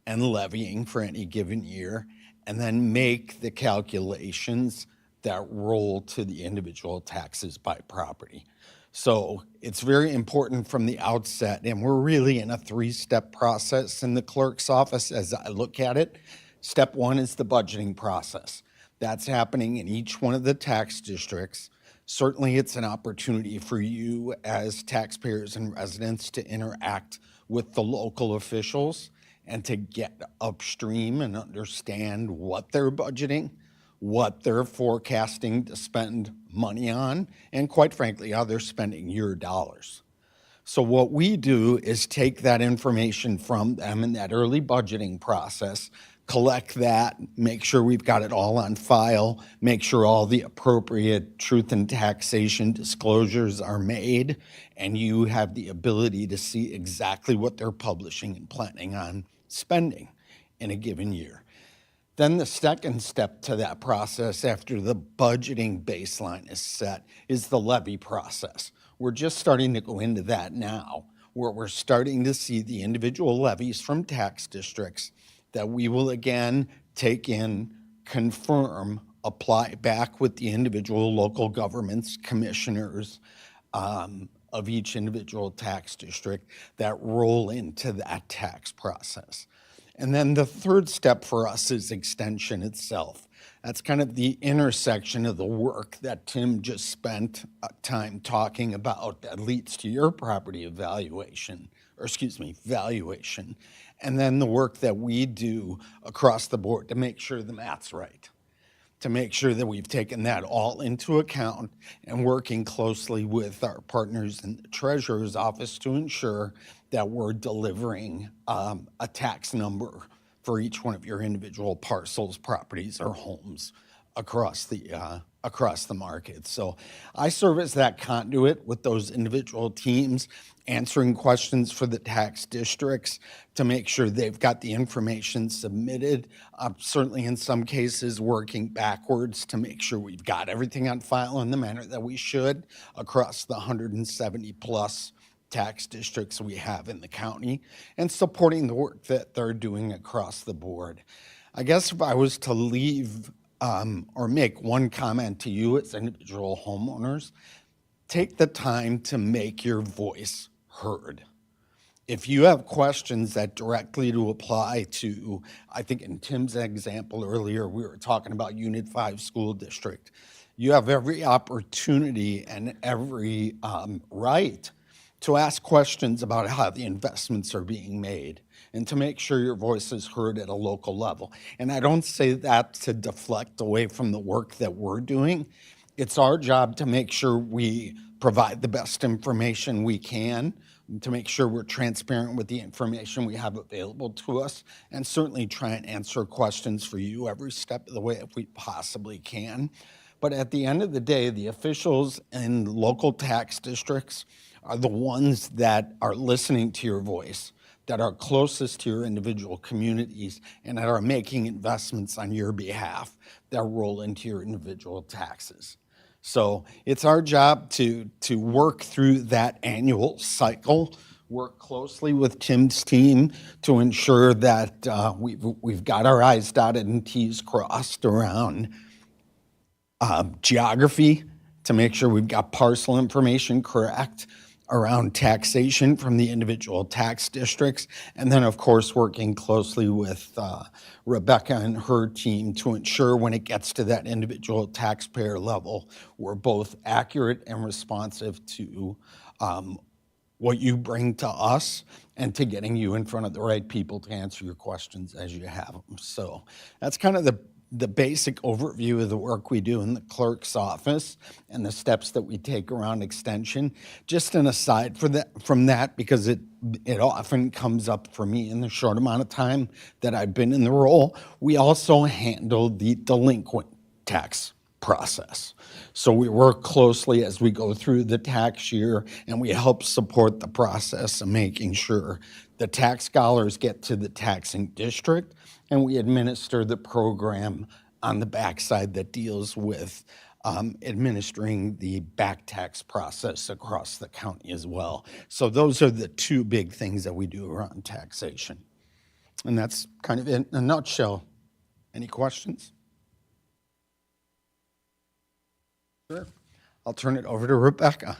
and levying for any given year, and then make the calculations that roll to the individual taxes by property. So it's very important from the outset, and we're really in a three-step process in the clerk's office as I look at it. Step one is the budgeting process. That's happening in each one of the tax districts. Certainly, it's an opportunity for you as taxpayers and residents to interact with the local officials and to get upstream and understand what they're budgeting, what they're forecasting to spend money on, and quite frankly, how they're spending your dollars. So what we do is take that information from them in that early budgeting process, collect that, make sure we've got it all on file, make sure all the appropriate truth and taxation disclosures are made, and you have the ability to see exactly what they're publishing and planning on spending in a given year. Then the second step to that process after the budgeting baseline is set is the levy process. We're just starting to go into that now, where we're starting to see the individual levies from tax districts that we will again take in, confirm, apply back with the individual local governments, commissioners of each individual tax district that roll into that tax process. And then the third step for us is extension itself. That's kind of the intersection of the work that Tim just spent time talking about that leads to your property valuation, and then the work that we do across the board to make sure the math's right, to make sure that we've taken that all into account and working closely with our partners in the Treasurer's office to ensure that we're delivering a tax number for each one of your individual parcels, properties, or homes across the market. So I serve as that conduit with those individual teams, answering questions for the tax districts to make sure they've got the information submitted, certainly in some cases working backwards to make sure we've got everything on file in the manner that we should across the 170 plus tax districts we have in the county, and supporting the work that they're doing across the board. I guess if I was to leave or make one comment to you as individual homeowners, take the time to make your voice heard. If you have questions that directly to apply to, I think in Tim's example earlier, we were talking about Unit 5 school district. You have every opportunity and every right to ask questions about how the investments are being made and to make sure your voice is heard at a local level. And I don't say that to deflect away from the work that we're doing. It's our job to make sure we provide the best information we can, to make sure we're transparent with the information we have available to us, and certainly try and answer questions for you every step of the way if we possibly can. But at the end of the day, the officials in local tax districts are the ones that are listening to your voice, that are closest to your individual communities, and that are making investments on your behalf that roll into your individual taxes. So it's our job to work through that annual cycle, work closely with Tim's team to ensure that we've got our I's dotted and T's crossed around geography, to make sure we've got parcel information correct, around taxation from the individual tax districts, and then of course working closely with Rebecca and her team to ensure when it gets to that individual taxpayer level, we're both accurate and responsive to what you bring to us and to getting you in front of the right people to answer your questions as you have them. So that's kind of the basic overview of the work we do in the clerk's office and the steps that we take around extension. Just an aside from that, because it often comes up for me in the short amount of time that I've been in the role, we also handle the delinquent tax process. So we work closely as we go through the tax year, and we help support the process of making sure the tax dollars get to the taxing district, and we administer the program on the backside that deals with administering the back tax process across the county as well. So those are the two big things that we do around taxation. And that's kind of it in a nutshell. Any questions? Sure. I'll turn it over to Rebecca.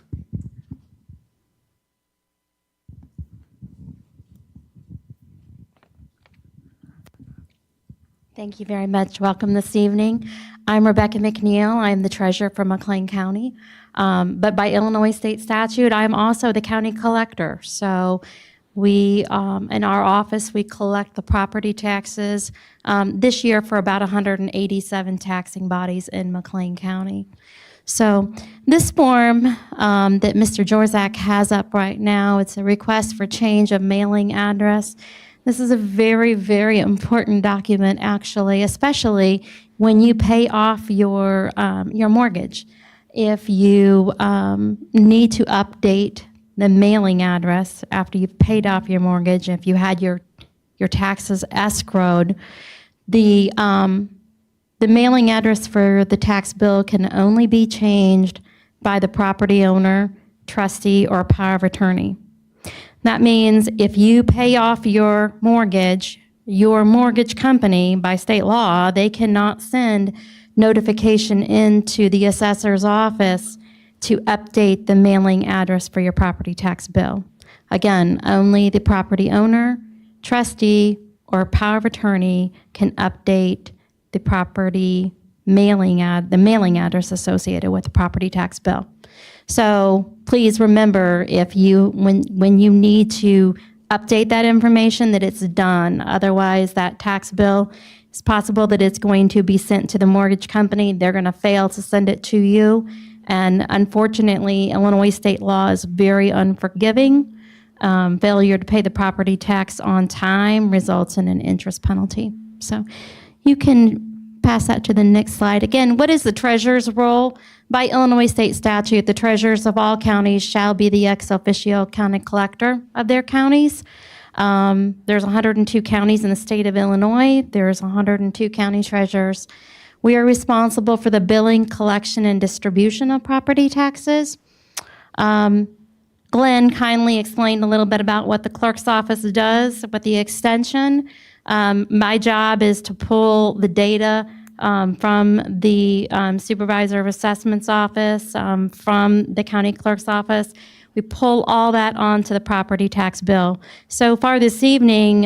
Thank you very much. Welcome this evening. I'm Rebecca McNeil. I'm the treasurer for McLean County. But by Illinois state statute, I'm also the county collector. So we, in our office, we collect the property taxes this year for about 187 taxing bodies in McLean County. So this form that Mr. Jorzak has up right now, it's a request for change of mailing address. This is a very, very important document, actually, especially when you pay off your mortgage. If you need to update the mailing address after you've paid off your mortgage, if you had your taxes escrowed, the mailing address for the tax bill can only be changed by the property owner, trustee, or power of attorney. That means if you pay off your mortgage company, by state law, they cannot send notification into the assessor's office to update the mailing address for your property tax bill. Again, only the property owner, trustee, or power of attorney can update the property mailing address associated with the property tax bill. So please remember, if you when you need to update that information, that it's done. Otherwise, that tax bill, it's possible that it's going to be sent to the mortgage company. They're going to fail to send it to you. And unfortunately, Illinois state law is very unforgiving. Failure to pay the property tax on time results in an interest penalty. So you can pass that to the next slide. Again, what is the treasurer's role? By Illinois state statute, the treasurers of all counties shall be the ex officio county collector of their counties. There's 102 counties in the state of Illinois. There's 102 county treasurers. We are responsible for the billing, collection, and distribution of property taxes. Glenn kindly explained a little bit about what the clerk's office does with the extension. My job is to pull the data from the supervisor of assessments office, from the county clerk's office. We pull all that onto the property tax bill. So far this evening,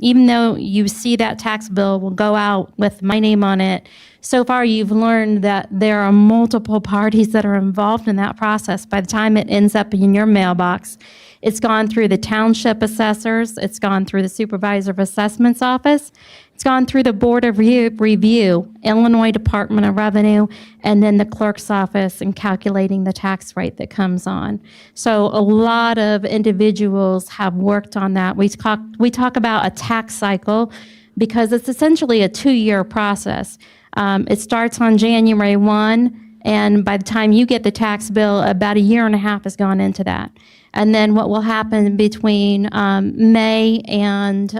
even though you see that tax bill will go out with my name on it, so far you've learned that there are multiple parties that are involved in that process. By the time it ends up in your mailbox, it's gone through the township assessors, it's gone through the supervisor of assessments office, it's gone through the board of review, Illinois Department of Revenue, and then the clerk's office in calculating the tax rate that comes on. So a lot of individuals have worked on that. We talk about a tax cycle because it's essentially a 2-year process. It starts on January 1, and by the time you get the tax bill, about 1.5 years has gone into that. And then what will happen between May and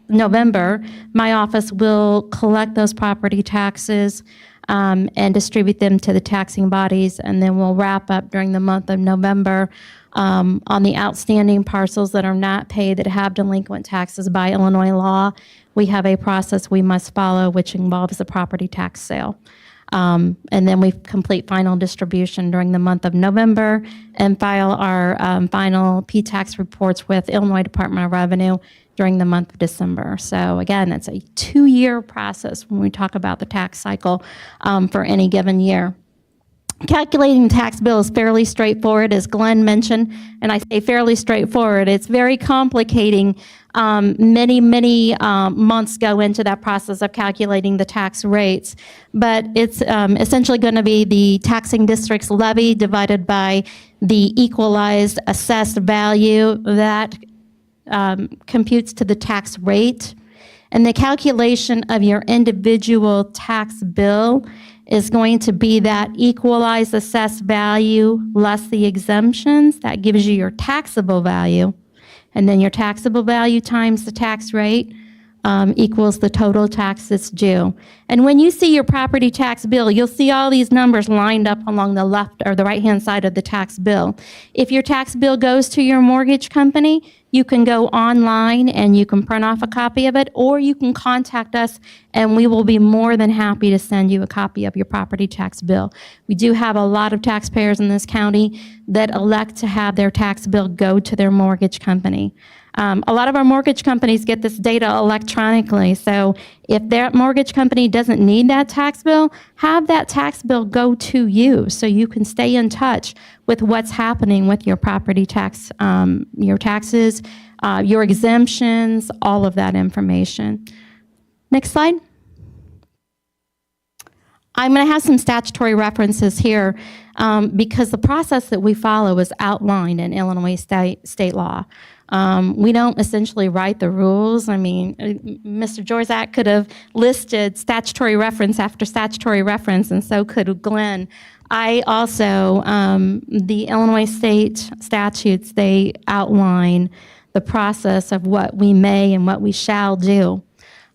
November, my office will collect those property taxes and distribute them to the taxing bodies, and then we'll wrap up during the month of November on the outstanding parcels that are not paid, that have delinquent taxes by Illinois law. We have a process we must follow, which involves the property tax sale. And then we complete final distribution during the month of November and file our final P-tax reports with Illinois Department of Revenue during the month of December. So again, it's a 2-year process when we talk about the tax cycle for any given year. Calculating the tax bill is fairly straightforward, as Glenn mentioned, and I say fairly straightforward. It's very complicating. Many months go into that process of calculating the tax rates, but it's essentially going to be the taxing district's levy divided by the equalized assessed value that computes to the tax rate. And the calculation of your individual tax bill is going to be that equalized assessed value less the exemptions. That gives you your taxable value. And then your taxable value times the tax rate equals the total tax that's due. And when you see your property tax bill, you'll see all these numbers lined up along the left or the right-hand side of the tax bill. If your tax bill goes to your mortgage company, you can go online and you can print off a copy of it, or you can contact us and we will be more than happy to send you a copy of your property tax bill. We do have a lot of taxpayers in this county that elect to have their tax bill go to their mortgage company. A lot of our mortgage companies get this data electronically, so if their mortgage company doesn't need that tax bill, have that tax bill go to you so you can stay in touch with what's happening with your property tax, your taxes, your exemptions, all of that information. Next slide. I'm going to have some statutory references here because the process that we follow is outlined in Illinois state law. We don't essentially write the rules. I mean, Mr. Jorzak could have listed statutory reference after statutory reference, and so could Glenn. I also, the Illinois state statutes, they outline the process of what we may and what we shall do.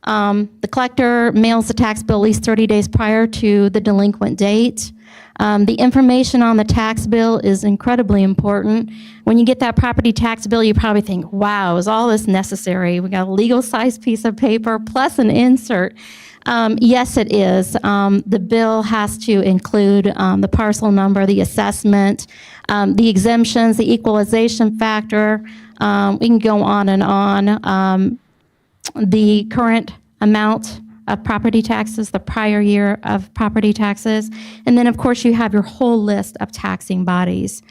The collector mails the tax bill at least 30 days prior to the delinquent date. The information on the tax bill is incredibly important. When you get that property tax bill, you probably think, wow, is all this necessary? We got a legal-sized piece of paper plus an insert. Yes, it is. The bill has to include the parcel number, the assessment, the exemptions, the equalization factor. We can go on and on. The current amount of property taxes, the prior year of property taxes, and then of course you have your whole list of taxing bodies.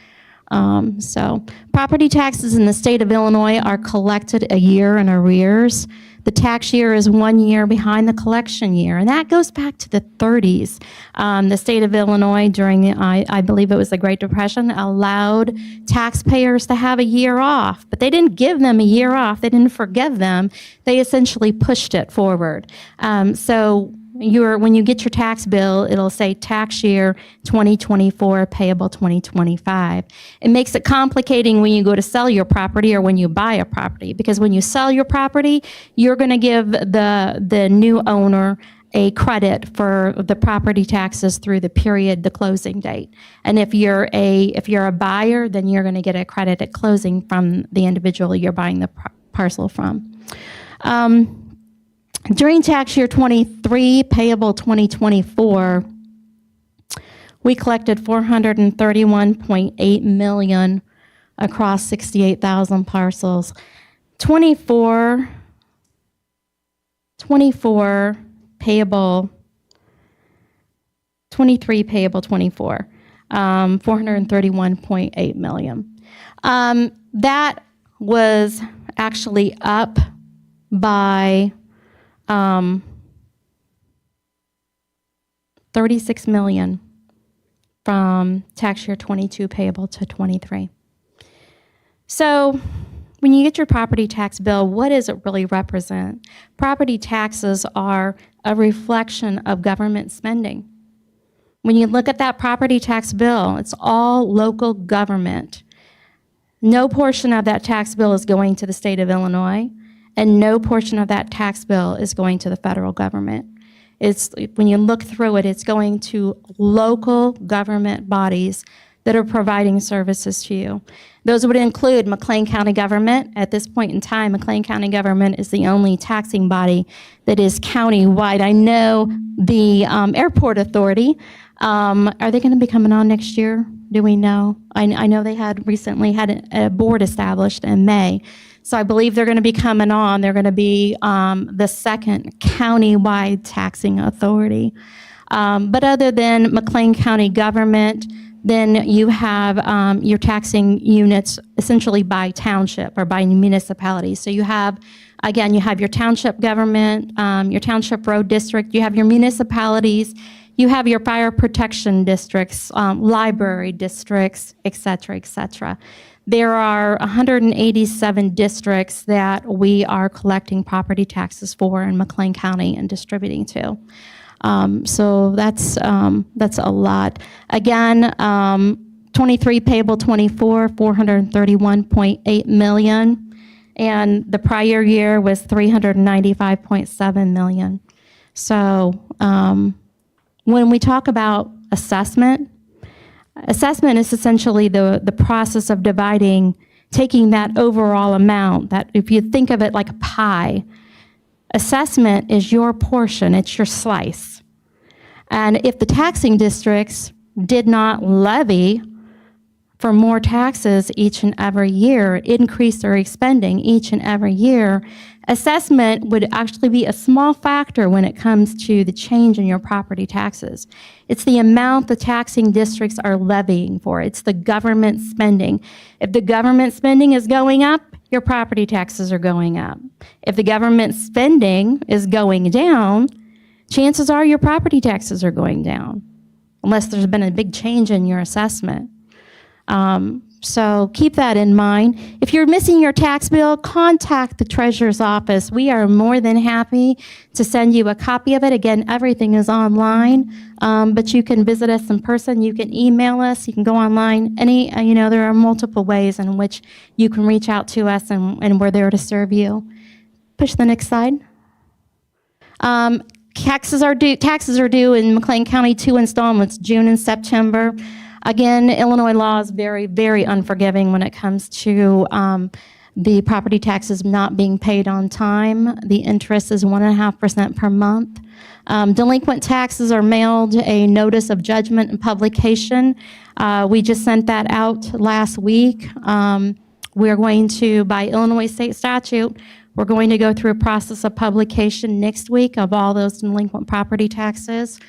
So property taxes in the state of Illinois are collected a year in arrears. The tax year is 1 year behind the collection year, and that goes back to the 30s. The state of Illinois during, I believe it was the Great Depression, allowed taxpayers to have a year off, but they didn't give them a year off. They didn't forgive them. They essentially pushed it forward. So when you get your tax bill, it'll say tax year 2024 payable 2025. It makes it complicating when you go to sell your property or when you buy a property, because when you sell your property, you're going to give the new owner a credit for the property taxes through the period, the closing date. And if you're a buyer, then you're going to get a credit at closing from the individual you're buying the parcel from. During tax year 23, payable 2024, we collected $431.8 million across 68,000 parcels. 24 payable, 23 payable 24, 431.8 million. That was actually up by 36 million from tax year 22 payable to 23. So when you get your property tax bill, what does it really represent? Property taxes are a reflection of government spending. When you look at that property tax bill, it's all local government. No portion of that tax bill is going to the state of Illinois, and no portion of that tax bill is going to the federal government. When you look through it, it's going to local government bodies that are providing services to you. Those would include McLean County government. At this point in time, McLean County government is the only taxing body that is county-wide. I know the airport authority, are they going to be coming on next year? Do we know? I know they had recently had a board established in May. So I believe they're going to be coming on. They're going to be the second county-wide taxing authority. But other than McLean County government, then you have your taxing units essentially by township or by municipality. So you have, again, you have your township government, your township road district, you have your municipalities, you have your fire protection districts, library districts, et cetera, et cetera. There are 187 districts that we are collecting property taxes for in McLean County and distributing to. So that's a lot. Again, 23 payable 24, 431.8 million, and the prior year was 395.7 million. So when we talk about assessment is essentially the process of dividing, taking that overall amount, that if you think of it like a pie, assessment is your portion, it's your slice. And if the taxing districts did not levy for more taxes each and every year, increase their spending each and every year, assessment would actually be a small factor when it comes to the change in your property taxes. It's the amount the taxing districts are levying for. It's the government spending. If the government spending is going up, your property taxes are going up. If the government spending is going down, chances are your property taxes are going down, unless there's been a big change in your assessment. So keep that in mind. If you're missing your tax bill, contact the treasurer's office. We are more than happy to send you a copy of it. Again, everything is online, but you can visit us in person. You can email us. You can go online. There are multiple ways in which you can reach out to us, and we're there to serve you. Push the next slide. Taxes are due in McLean County, 2 installments, June and September. Again, Illinois law is very, very unforgiving when it comes to the property taxes not being paid on time. The interest is 1.5% per month. Delinquent taxes are mailed a notice of judgment and publication. We just sent that out last week. We're going to, by Illinois state statute, we're going to go through a process of publication next week of all those delinquent property taxes.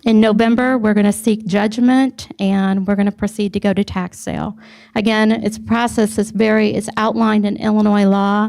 In November, we're going to seek judgment, and we're going to proceed to go to tax sale. Again, it's a process it's outlined in Illinois law.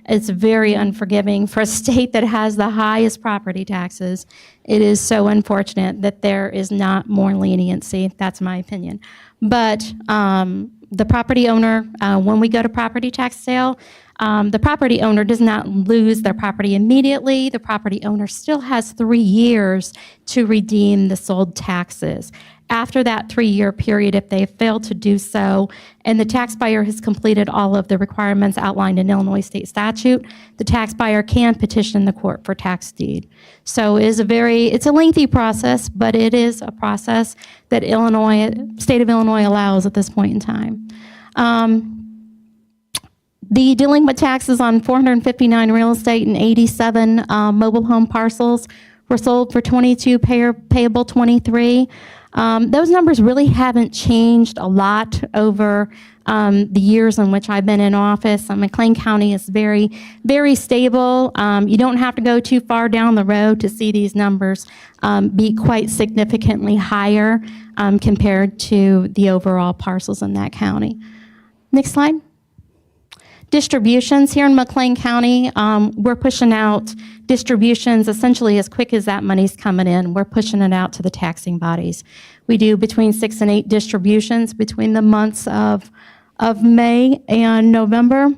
It's very unforgiving for a state that has the highest property taxes. It is so unfortunate that there is not more leniency. That's my opinion. But the property owner, when we go to property tax sale, the property owner does not lose their property immediately. The property owner still has 3 years to redeem the sold taxes. After that 3-year period, if they fail to do so, and the tax buyer has completed all of the requirements outlined in Illinois state statute, the tax buyer can petition the court for tax deed. So it's a lengthy process, but it is a process that state of Illinois allows at this point in time. The delinquent taxes on 459 real estate and 87 mobile home parcels were sold for 22 payable 23. Those numbers really haven't changed a lot over the years in which I've been in office. McLean County is very, very stable. You don't have to go too far down the road to see these numbers be quite significantly higher compared to the overall parcels in that county. Next slide. Distributions here in McLean County, we're pushing out distributions essentially as quick as that money's coming in. We're pushing it out to the taxing bodies. We do between 6 and 8 distributions between the months of May and November.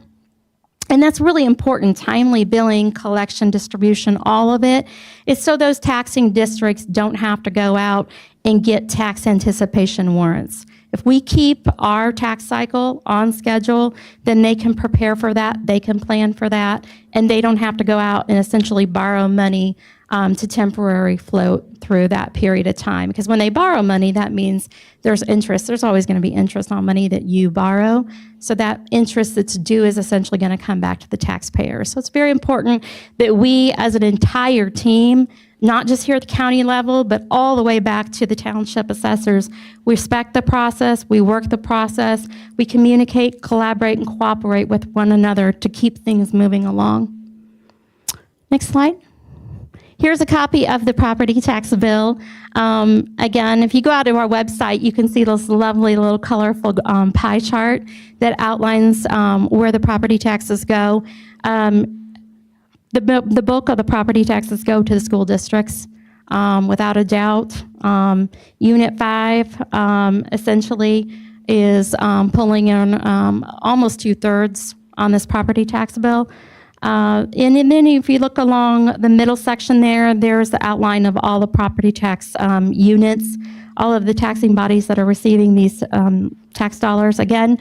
And that's really important, timely billing, collection, distribution, all of it. It's so those taxing districts don't have to go out and get tax anticipation warrants. If we keep our tax cycle on schedule, then they can prepare for that, they can plan for that, and they don't have to go out and essentially borrow money to temporary float through that period of time. Because when they borrow money, that means there's interest. There's always going to be interest on money that you borrow. So that interest that's due is essentially going to come back to the taxpayer. So it's very important that we as an entire team, not just here at the county level, but all the way back to the township assessors, we respect the process, we work the process, we communicate, collaborate, and cooperate with one another to keep things moving along. Next slide. here's a copy of the property tax bill. Again, if you go out to our website, you can see this lovely little colorful pie chart that outlines where the property taxes go. The bulk of the property taxes go to the school districts, without a doubt. Unit 5 essentially is pulling in almost 2/3 on this property tax bill. And then if you look along the middle section there, there's the outline of all the property tax units, all of the taxing bodies that are receiving these tax dollars. Again,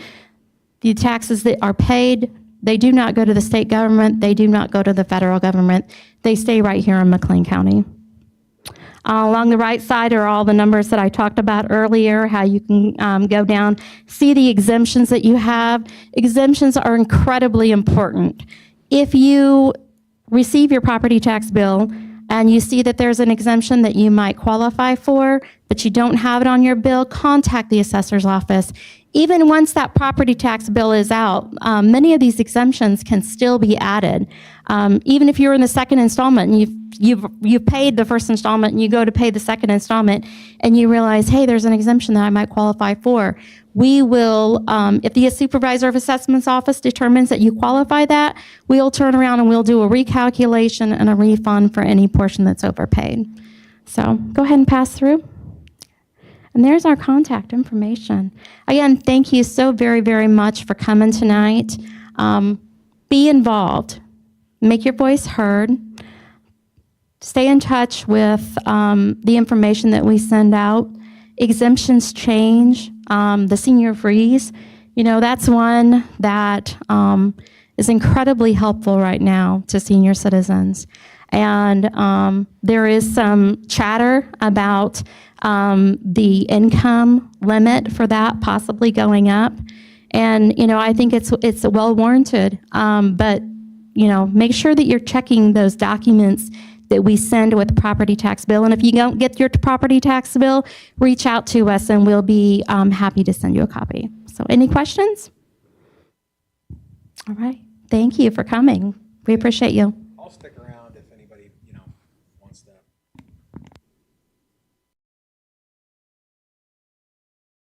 the taxes that are paid, they do not go to the state government, they do not go to the federal government, they stay right here in McLean County. Along the right side are all the numbers that I talked about earlier, how you can go down, see the exemptions that you have. Exemptions are incredibly important. If you receive your property tax bill and you see that there's an exemption that you might qualify for, but you don't have it on your bill, contact the assessor's office. Even once that property tax bill is out, many of these exemptions can still be added. Even if you're in the second installment and you've paid the first installment and you go to pay the second installment and you realize, hey, there's an exemption that I might qualify for, we will, if the supervisor of assessments office determines that you qualify that, we'll turn around and we'll do a recalculation and a refund for any portion that's overpaid. So go ahead and pass through. And there's our contact information. Again, thank you so very, very much for coming tonight. Be involved. Make your voice heard. Stay in touch with the information that we send out. Exemptions change. The senior freeze, that's one that is incredibly helpful right now to senior citizens. And there is some chatter about the income limit for that possibly going up. And, I think it's well warranted. But, make sure that you're checking those documents that we send with the property tax bill. And if you don't get your property tax bill, reach out to us and we'll be happy to send you a copy. So any questions? All right. Thank you for coming. We appreciate you.